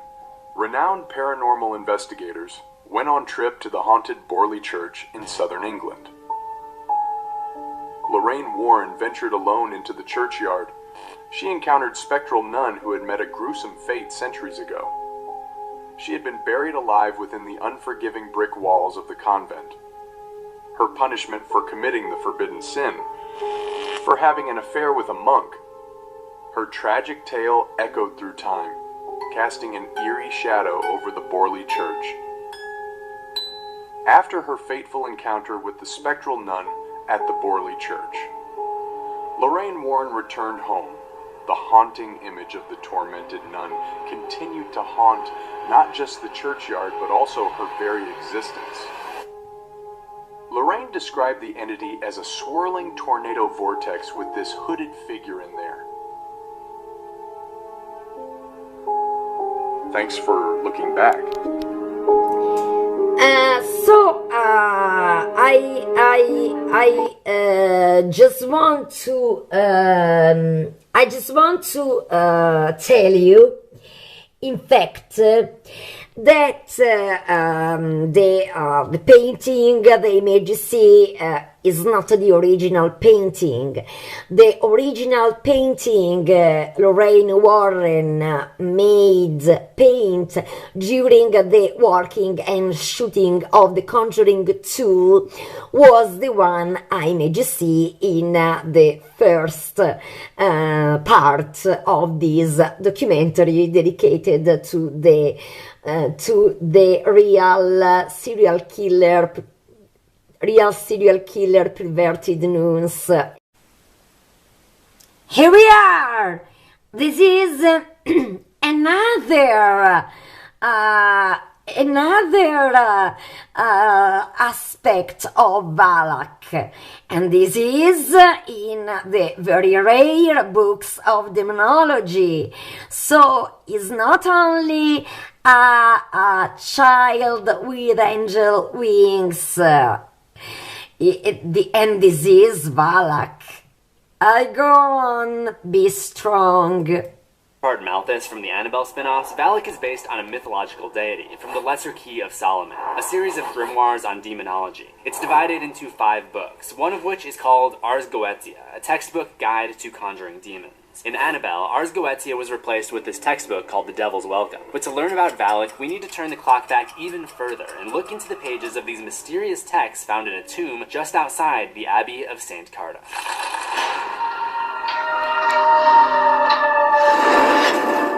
renowned paranormal investigators, went on trip to the haunted Borley Church in southern England. Lorraine Warren ventured alone into the churchyard. She encountered spectral nun who had met a gruesome fate centuries ago. She had been buried alive within the unforgiving brick walls of the convent. Her punishment for committing the forbidden sin, for having an affair with a monk. Her tragic tale echoed through time, casting an eerie shadow over the Borley Church. After her fateful encounter with the spectral nun at the Borley Church, Lorraine Warren returned home. The haunting image of the tormented nun continued to haunt not just the churchyard, but also her very existence. Lorraine described the entity as a swirling tornado vortex with this hooded figure in there. Thanks for looking back. I just want to tell you, in fact, that the painting, the image you see, is not the original painting. The original painting Lorraine Warren paint during the working and shooting of The Conjuring 2 was the one image you see in the first part of this documentary dedicated to the real serial killer perverted nuns. Here we are. This is another aspect of Valak, and this is in the very rare books of demonology. So it's not only a child with angel wings, and this is Valak. I go on, be strong. Part Malthus from the Annabelle spin-offs, Valak is based on a mythological deity from the Lesser Key of Solomon, a series of grimoires on demonology. It's divided into 5 books, one of which is called Ars Goetia, a textbook guide to conjuring demons. In Annabelle, Ars Goetia was replaced with this textbook called The Devil's Welcome. But to learn about Valak, we need to turn the clock back even further and look into the pages of these mysterious texts found in a tomb just outside the Abbey of St. Carta.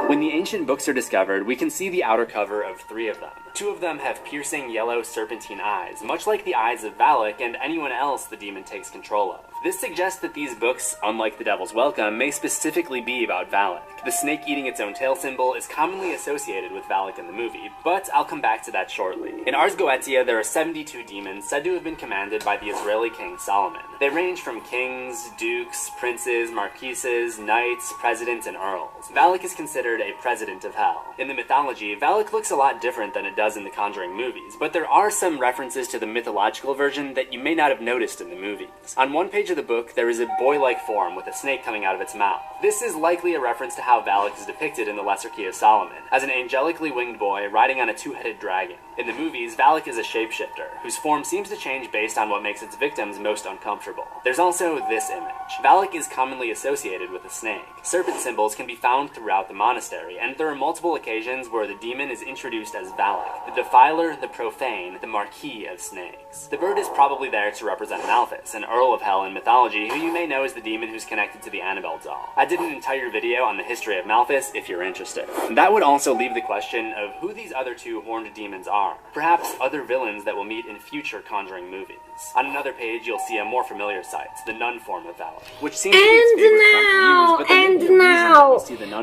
When the ancient books are discovered, we can see the outer cover of 3 of them. 2 of them have piercing yellow serpentine eyes, much like the eyes of Valak and anyone else the demon takes control of. This suggests that these books, unlike The Devil's Welcome, may specifically be about Valak. The snake eating its own tail symbol is commonly associated with Valak in the movie, but I'll come back to that shortly. In Ars Goetia, there are 72 demons said to have been commanded by the Israeli king Solomon. They range from kings, dukes, princes, marquises, knights, presidents, and earls. Valak is considered a president of hell. In the mythology, Valak looks a lot different than it does in the Conjuring movies, but there are some references to the mythological version that you may not have noticed in the movies. On one page of the book, there is a boy-like form with a snake coming out of its mouth. This is likely a reference to how Valak is depicted in the Lesser Key of Solomon, as an angelically winged boy riding on a 2-headed dragon. In the movies, Valak is a shapeshifter, whose form seems to change based on what makes its victims most uncomfortable. There's also this image. Valak is commonly associated with a snake. Serpent symbols can be found throughout the monastery, and there are multiple occasions where the demon is introduced as Valak, the defiler, the profane, the marquis of snakes. The bird is probably there to represent Malthus, an earl of hell in mythology, who you may know as the demon who's connected to the Annabelle doll. I did an entire video on the history of Malthus if you're interested. That would also leave the question of who these other 2 horned demons are. Perhaps other villains that we'll meet in future Conjuring movies. On another page, you'll see a more familiar site, the nun form of Valak, which seems to be its favorite front to use,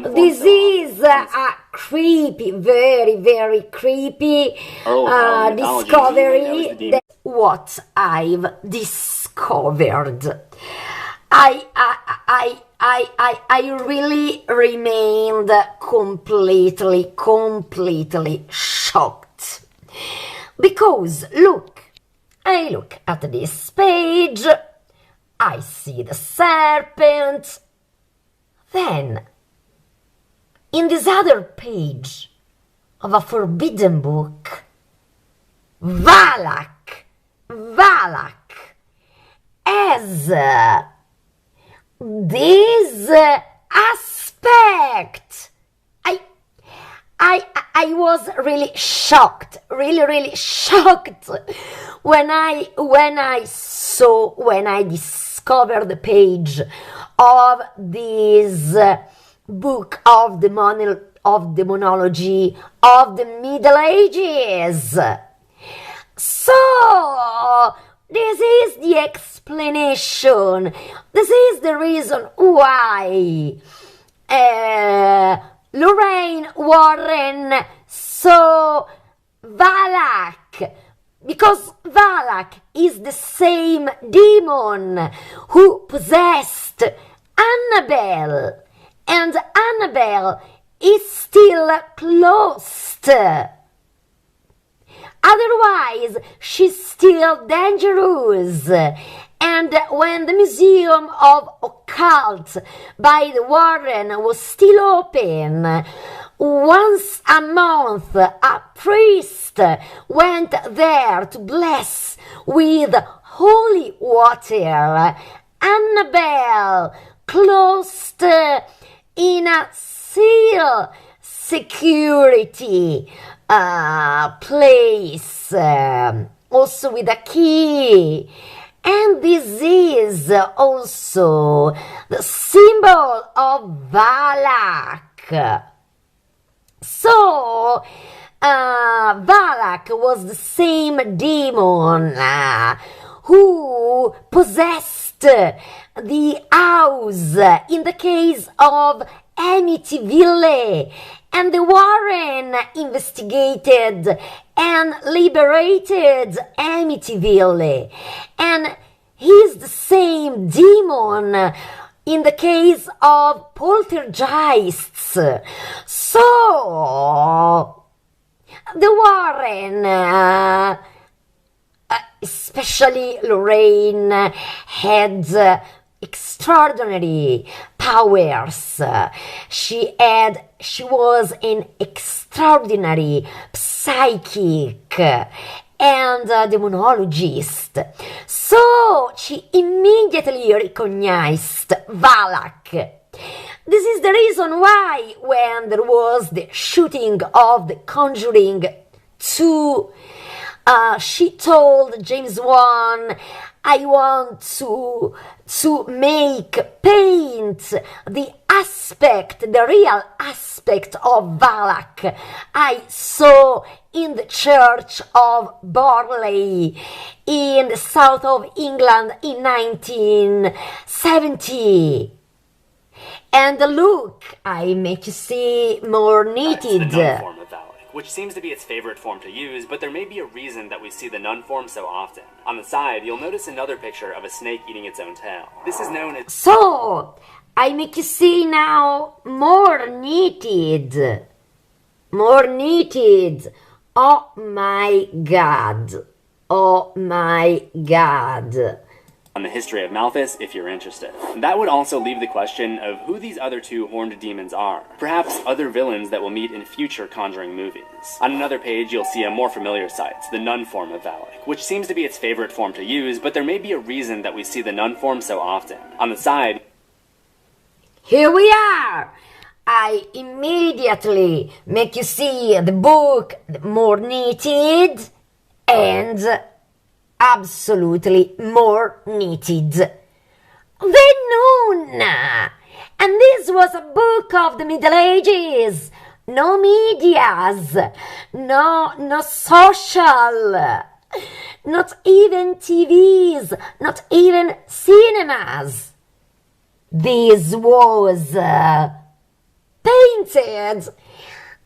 but this is a creepy, very, very creepy discovery. That's what I've discovered. I really remained completely shocked. Because, I look at this page, I see the serpent, then, in this other page of a forbidden book, Valak as this aspect. I was really shocked, really shocked when I discovered the page of this book of demonology of the Middle Ages. So, this is the explanation. This is the reason why Lorraine Warren saw Valak, because Valak is the same demon who possessed Annabelle, and Annabelle is still closed. Otherwise, she's still dangerous. And when the Museum of Occult by the Warren was still open, once a month a priest went there to bless with holy water Annabelle, closed in a seal security place, also with a key. And this is also the symbol of Valak. So, Valak was the same demon who possessed the house in the case of Amityville, and the Warren investigated and liberated Amityville, and he's the same demon in the case of poltergeists. So the Warren, especially Lorraine, had extraordinary powers. She was an extraordinary psychic and demonologist. So she immediately recognized Valak. This is the reason why when there was the shooting of The Conjuring 2, she told James Wan, I want to paint the real aspect of Valak I saw in the church of Borley in the south of England in 1970. And look, I make you see more knitted. The nun form of Valak, which seems to be its favorite form to use, but there may be a reason that we see the nun form so often. On the side, you'll notice another picture of a snake eating its own tail. This is known as... So, I make you see now more knitted. More knitted. Oh my God. Oh my God. On the history of Malthus, if you're interested. That would also leave the question of who these other two horned demons are. Perhaps other villains that we'll meet in future Conjuring movies. On another page, you'll see a more familiar sight, the nun form of Valak, which seems to be its favorite form to use, but there may be a reason that we see the nun form so often. On the side... Here we are! I immediately make you see the book more knitted and absolutely more knitted. The Nun! And this was a book of the Middle Ages. No medias, no social, not even TVs, not even cinemas. This was painted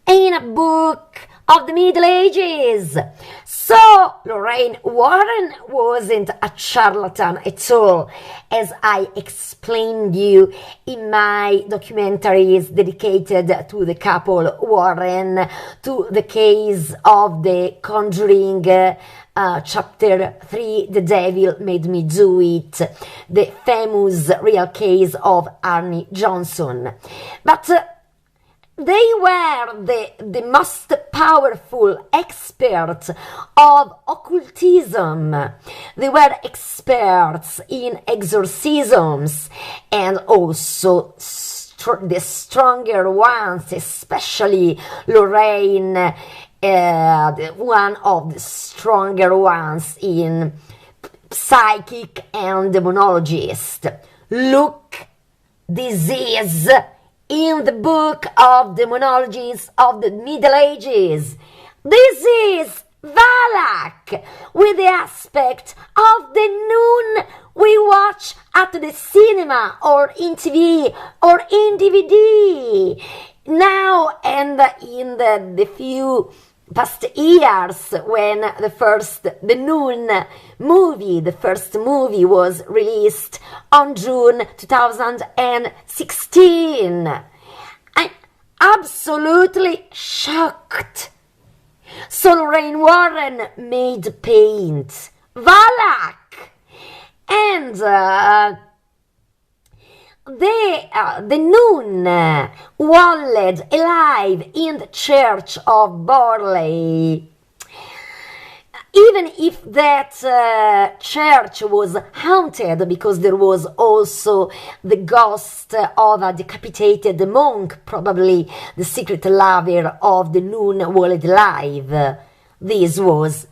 in a book of the Middle Ages. So Lorraine Warren wasn't a charlatan at all, as I explained you in my documentaries dedicated to the couple Warren, to the case of The Conjuring, Chapter 3, The Devil Made Me Do It, the famous real case of Arnie Johnson. But they were the most powerful experts of occultism. They were experts in exorcisms, and also the stronger ones, especially Lorraine, one of the stronger ones in psychic and demonologist. Look, this is in the book of demonologies of the Middle Ages. This is Valak, with the aspect of the Nun we watch at the cinema or in TV or in DVD. Now, and in the few past years, when the Nun movie, the first movie was released on June 2016. I'm absolutely shocked. So Lorraine Warren made paint. Valak! And the nun walled alive in the church of Borley. Even if that church was haunted, because there was also the ghost of a decapitated monk, probably the secret lover of the nun walled alive. This was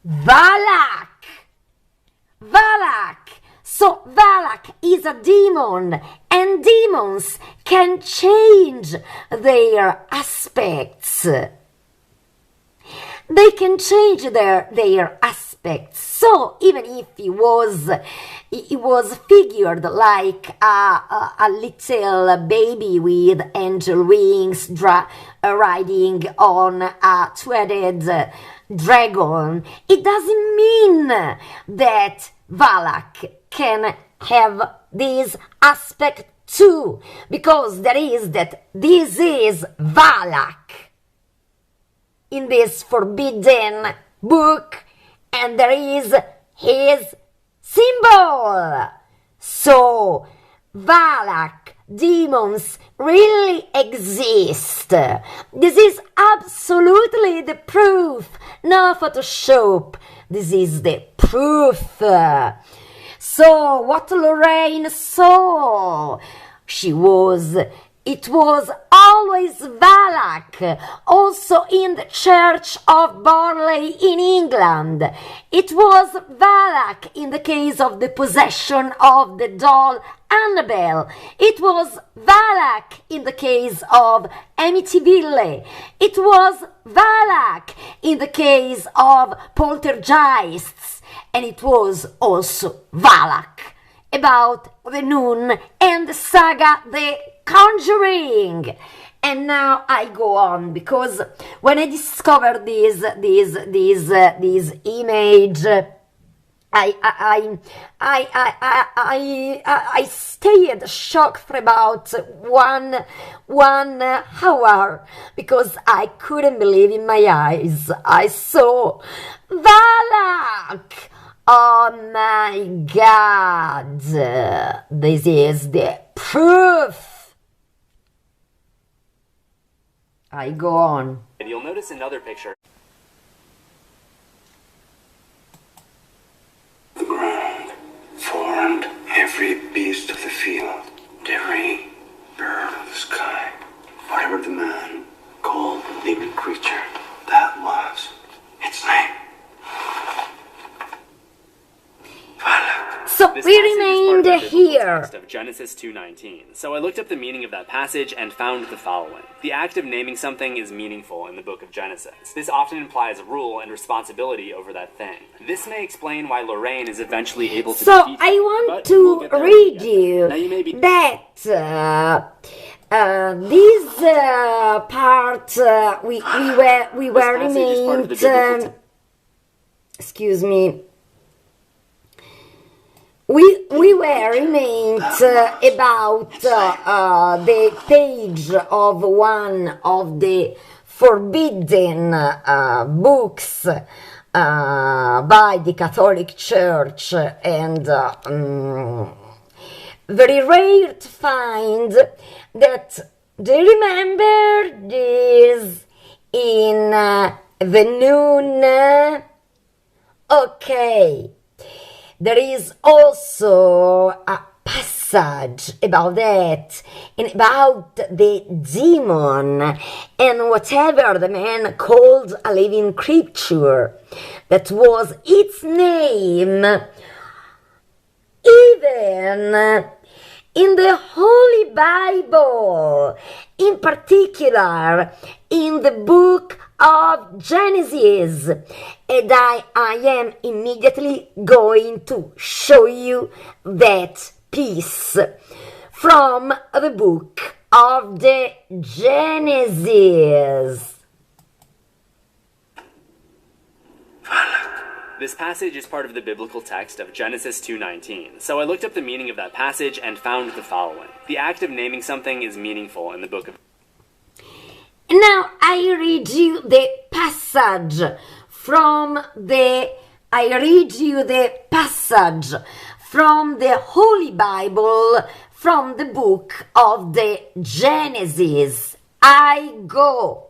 Valak! Valak! So Valak is a demon, and demons can change their aspects. They can change their aspects. So even if he was figured like a little baby with angel wings riding on a two-headed dragon, it doesn't mean that Valak can have this aspect too, because this is Valak in this forbidden book, and there is his symbol. So Valak demons really exist. This is absolutely the proof, no Photoshop. This is the proof. So what Lorraine saw, it was always Valak, also in the Church of Borley in England. It was Valak in the case of the possession of the doll Annabelle. It was Valak in the case of Amityville. It was Valak in the case of poltergeists. And it was also Valak about the nun and the saga The Conjuring. And now I go on, because when I discovered this image, I stayed shocked for about one hour, because I couldn't believe in my eyes. I saw Valak. Oh my God, this is the proof. I go on. And you'll notice another picture. The ground formed every beast of the field, every bird of the sky, whatever the man called the living creature, that was its name. So we remained here. Text of Genesis 2:19. So I looked up the meaning of that passage and found the following. The act of naming something is meaningful in the book of Genesis. This often implies rule and responsibility over that thing. This may explain why Lorraine is eventually able to So defeat I her, want but to we'll get there read when we you get there. Now you may be that this part we were passage is part of the remained. biblical Excuse me. We were remained about the page of one of the forbidden books by the Catholic Church, and very rare to find that. Do you remember this in the Nun? Okay. There is also a passage about that, and about the demon and whatever the man called a living creature. That was its name. Even in the Holy Bible, in particular in the book of Genesis, and I am immediately going to show you that piece from the book of the Genesis. This passage is part of the biblical text of Genesis 2:19. So I looked up the meaning of that passage and found the following. The act of naming something is meaningful in the book of... And now I read you the passage from the Holy Bible, from the book of the Genesis. I go.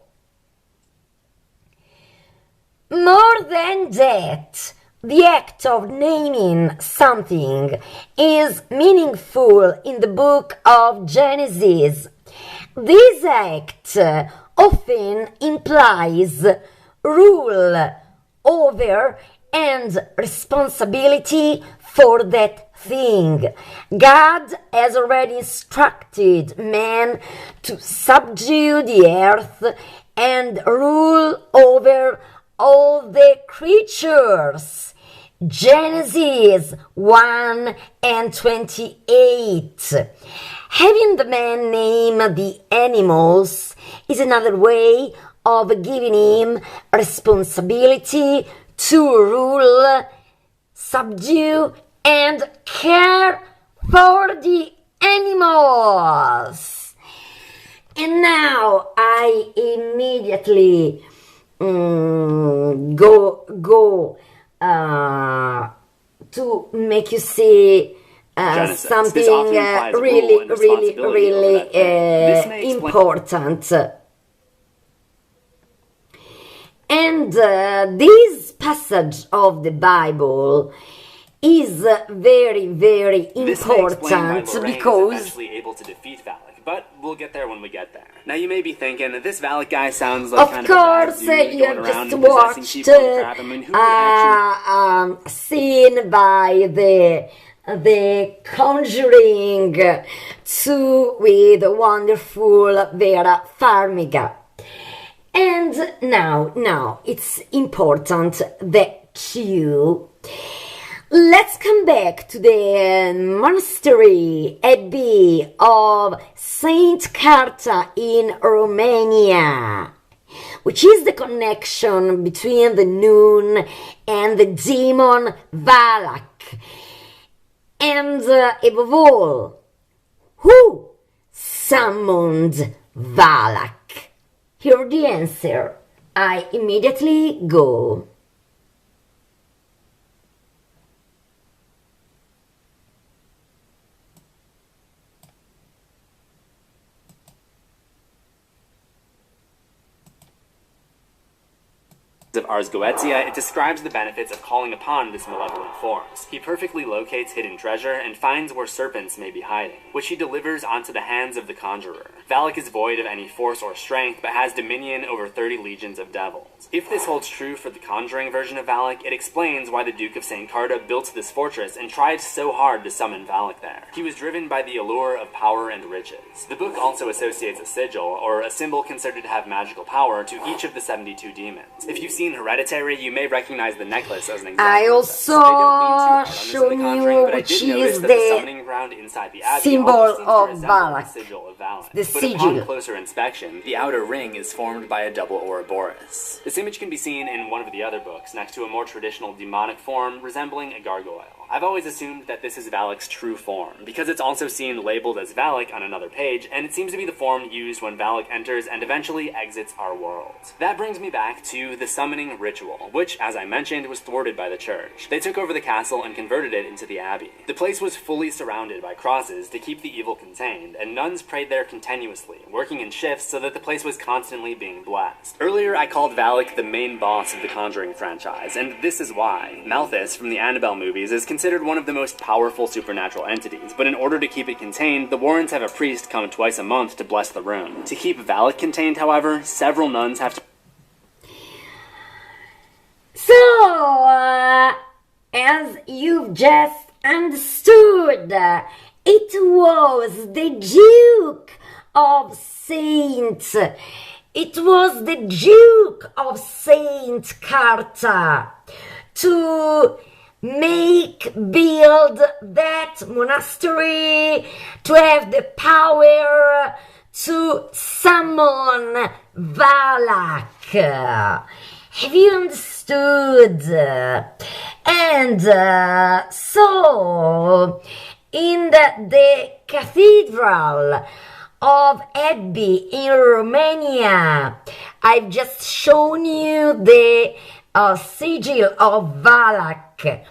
More than that, the act of naming something is meaningful in the book of Genesis. This act often implies rule over and responsibility for that thing. God has already instructed man to subdue the earth and rule over all the creatures. Genesis 1:28. Having the man name the animals is another way of giving him responsibility to rule, subdue, and care for the animals. And now I immediately go to make you see something really important. And this passage of the Bible is very, very important because is eventually able to defeat Valak, but we'll get there when we get there. Now you may be thinking that this Valak guy sounds like kind of a bad dude you going have around just possessing watched people and crap. I mean, who would actually... scene by the Conjuring 2 with wonderful Vera Farmiga. And now it's important that you... Let's come back to the monastery abbey of Saint Carta in Romania, which is the connection between the Nun and the demon Valak. And above all, who summoned Valak? Here the answer. I immediately go. Of Ars Goetia, it describes the benefits of calling upon this malevolent force. He perfectly locates hidden treasure and finds where serpents may be hiding, which he delivers onto the hands of the conjurer. Valak is void of any force or strength, but has dominion over 30 legions of devils. If this holds true for the Conjuring version of Valak, it explains why the Duke of St. Carta built this fortress and tried so hard to summon Valak there. He was driven by the allure of power and riches. The book also associates a sigil, or a symbol considered to have magical power, to each of the 72 demons. If you've seen Hereditary, you may recognize the necklace as an example. I also show you which is the symbol of Valak. The sigil. But upon closer inspection, the outer ring is formed by a double Ouroboros. This image can be seen in one of the other books, next to a more traditional demonic form resembling a gargoyle. I've always assumed that this is Valak's true form, because it's also seen labeled as Valak on another page, and it seems to be the form used when Valak enters and eventually exits our world. That brings me back to the summoning ritual, which, as I mentioned, was thwarted by the church. They took over the castle and converted it into the abbey. The place was fully surrounded by crosses to keep the evil contained, and nuns prayed there continuously, working in shifts so that the place was constantly being blessed. Earlier, I called Valak the main boss of the Conjuring franchise, and this is why. Malthus from the Annabelle movies is considered one of the most powerful supernatural entities, but in order to keep it contained, the Warrens have a priest come twice a month to bless the room. To keep Valak contained, however, several nuns have to... So, as you've just understood, it was the Duke of Saint... It was the Duke of Saint Carta to build that monastery, to have the power to summon Valak. Have you understood? And so, in the cathedral of Abby in Romania. I've just shown you the sigil of Valak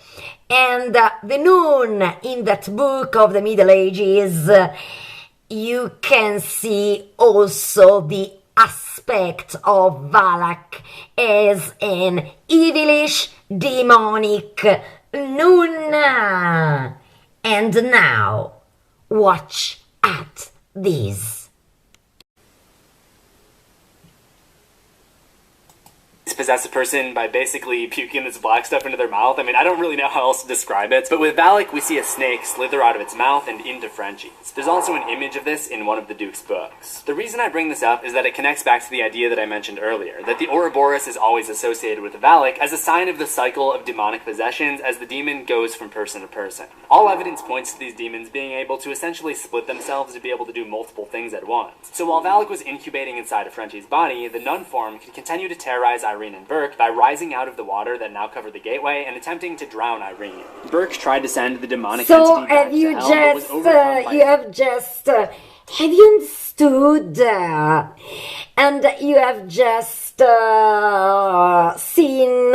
and the Nun in that book of the Middle Ages. You can see also the aspect of Valak as an evilish, demonic Nun. And now, watch at this. Possess a person by basically puking this black stuff into their mouth. I mean, I don't really know how else to describe it, but with Valak, we see a snake slither out of its mouth and into Frenchie's. There's also an image of this in one of the Duke's books. The reason I bring this up is that it connects back to the idea that I mentioned earlier, that the Ouroboros is always associated with Valak as a sign of the cycle of demonic possessions as the demon goes from person to person. All evidence points to these demons being able to essentially split themselves to be able to do multiple things at once. So while Valak was incubating inside of Frenchie's body, the nun form could continue to terrorize Irene and Burke by rising out of the water that now covered the gateway and attempting to drown Irene. Burke tried to send the demonic entity back to hell, but was overcome by... Have you understood? And you have just seen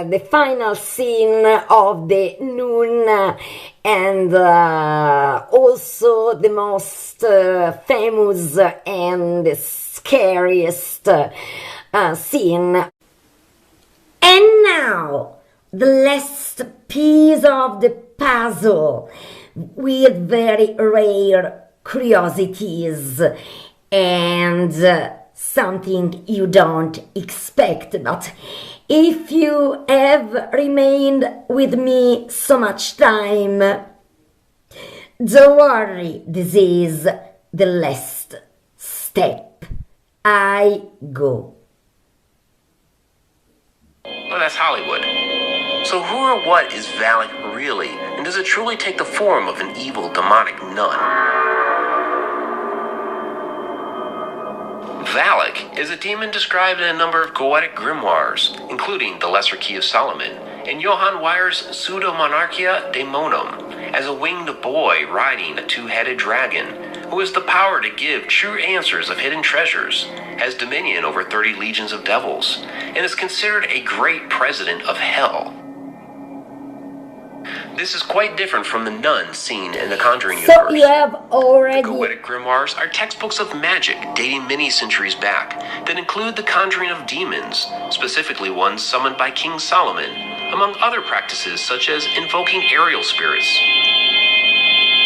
the final scene of the Nun, and also the most famous and the scariest scene. And now, the last piece of the puzzle with very rare curiosities and something you don't expect. But if you have remained with me so much time, don't worry, this is the last step. I go. Well, that's Hollywood. So who or what is Valak really, and does it truly take the form of an evil, demonic nun? Valak is a demon described in a number of Goetic grimoires, including the Lesser Key of Solomon and Johann Weyer's Pseudomonarchia Daemonum, as a winged boy riding a two-headed dragon, who has the power to give true answers of hidden treasures, has dominion over 30 legions of devils, and is considered a great president of hell. This is quite different from the nun seen in the Conjuring universe. So you have already... The Goetic grimoires are textbooks of magic dating many centuries back that include the conjuring of demons, specifically ones summoned by King Solomon, among other practices such as invoking aerial spirits.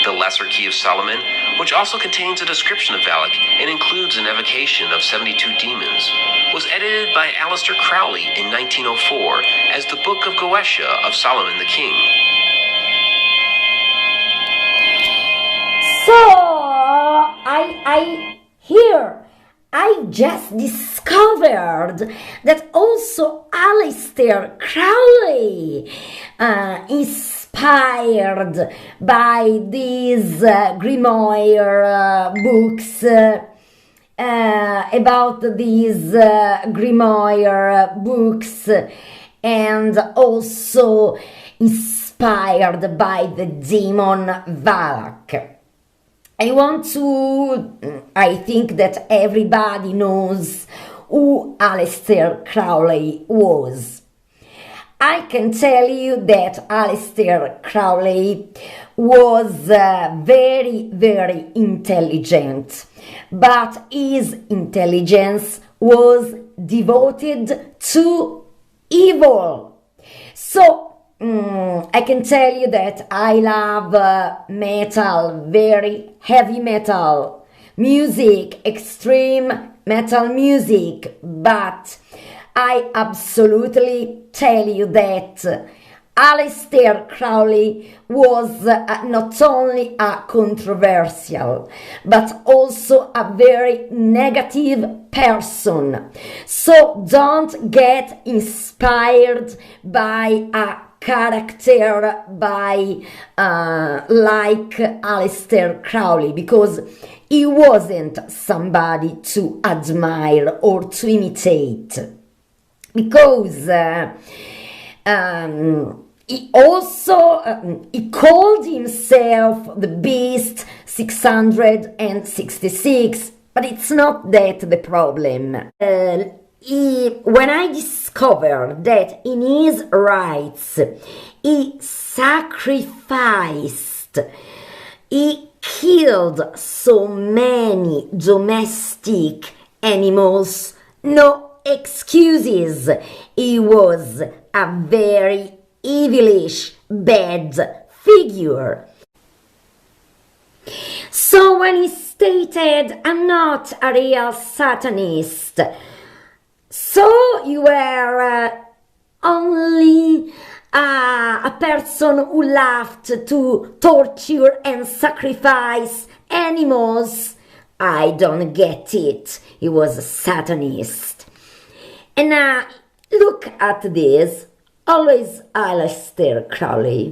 The Lesser Key of Solomon, which also contains a description of Valak and includes an evocation of 72 demons, was edited by Aleister Crowley in 1904 as the Book of Goetia of Solomon the King. So, I just discovered that also Aleister Crowley inspired by these grimoire books, about these grimoire books, and also inspired by the demon Valak. I think that everybody knows who Aleister Crowley was. I can tell you that Aleister Crowley was very, very intelligent, but his intelligence was devoted to evil. So, I can tell you that I love metal, very heavy metal music, extreme metal music, but I absolutely tell you that Aleister Crowley was not only a controversial, but also a very negative person. So don't get inspired by a character like Aleister Crowley, because he wasn't somebody to admire or to imitate, because he called himself the beast 666, but it's not that the problem. When I discovered that in his rites he sacrificed, he killed so many domestic animals, no excuses. He was a very evilish, bad figure. So when he stated, I'm not a real Satanist, so you were only a person who loved to torture and sacrifice animals? I don't get it. He was a Satanist. And now, look at this. Always Aleister Crowley.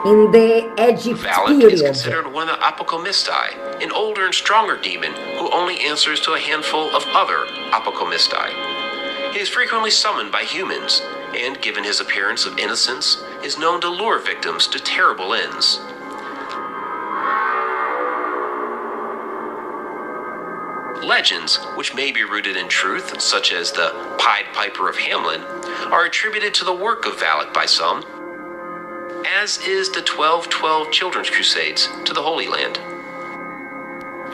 In the Egypt Valak period. is considered one of the Apocomisti, an older and stronger demon who only answers to a handful of other Apocomisti. He is frequently summoned by humans, and given his appearance of innocence, is known to lure victims to terrible ends. Legends, which may be rooted in truth, such as the Pied Piper of Hamelin, are attributed to the work of Valak by some, as is the 1212 Children's Crusades to the Holy Land.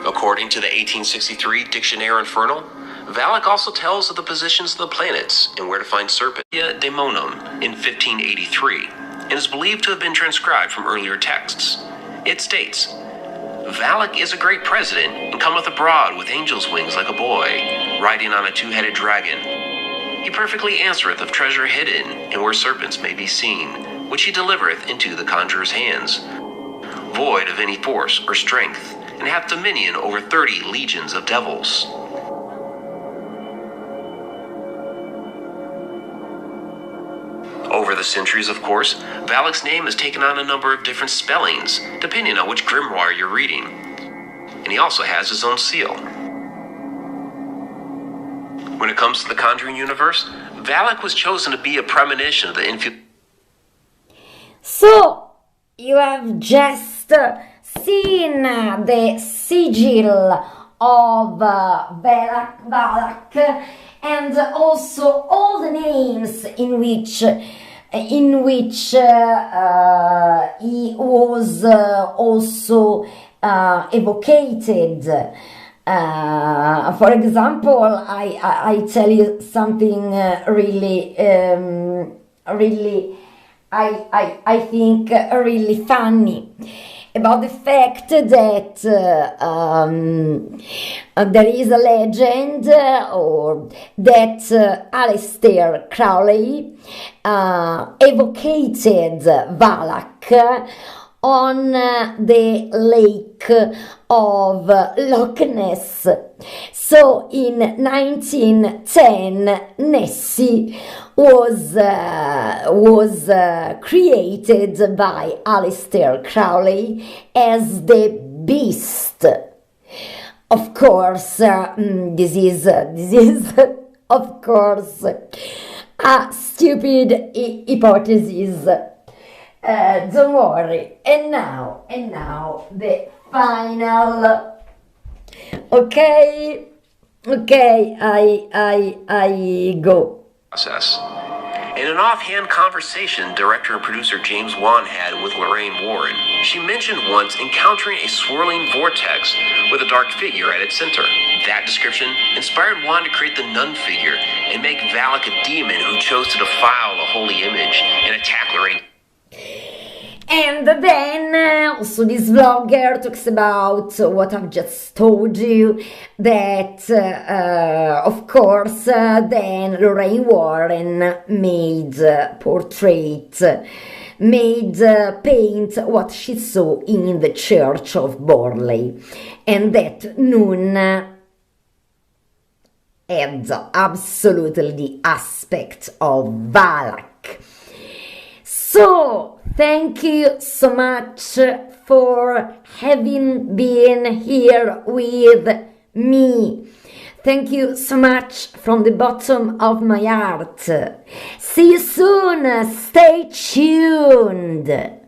According to the 1863 Dictionnaire Infernal, Valak also tells of the positions of the planets and where to find Serpentia Daemonum in 1583, and is believed to have been transcribed from earlier texts. It states, Valak is a great president, and cometh abroad with angel's wings like a boy, riding on a two-headed dragon. He perfectly answereth of treasure hidden, and where serpents may be seen, which he delivereth into the conjurer's hands, void of any force or strength, and hath dominion over 30 legions of devils. Over the centuries, of course, Valak's name has taken on a number of different spellings, depending on which grimoire you're reading. And he also has his own seal. When it comes to the Conjuring universe, Valak was chosen to be a premonition of the infiltration. So, you have just seen the sigil of Valak, and also all the names in which he was also evocated. For example, I tell you something really I think really funny about the fact that there is a legend or that Aleister Crowley evocated Valak on the lake of Loch Ness. So in 1910, Nessie was created by Aleister Crowley as the Beast. Of course, this is of course a stupid hypothesis. Don't worry. And now the final. Okay, I go. Process. In an offhand conversation director and producer James Wan had with Lorraine Warren, she mentioned once encountering a swirling vortex with a dark figure at its center. That description inspired Wan to create the nun figure and make Valak a demon who chose to defile the holy image and attack Lorraine. And then also this vlogger talks about what I've just told you, that of course then Lorraine Warren made paint what she saw in the church of Borley, and that Nun had absolutely the aspect of Valak. So, thank you so much for having been here with me. Thank you so much from the bottom of my heart. See you soon. Stay tuned.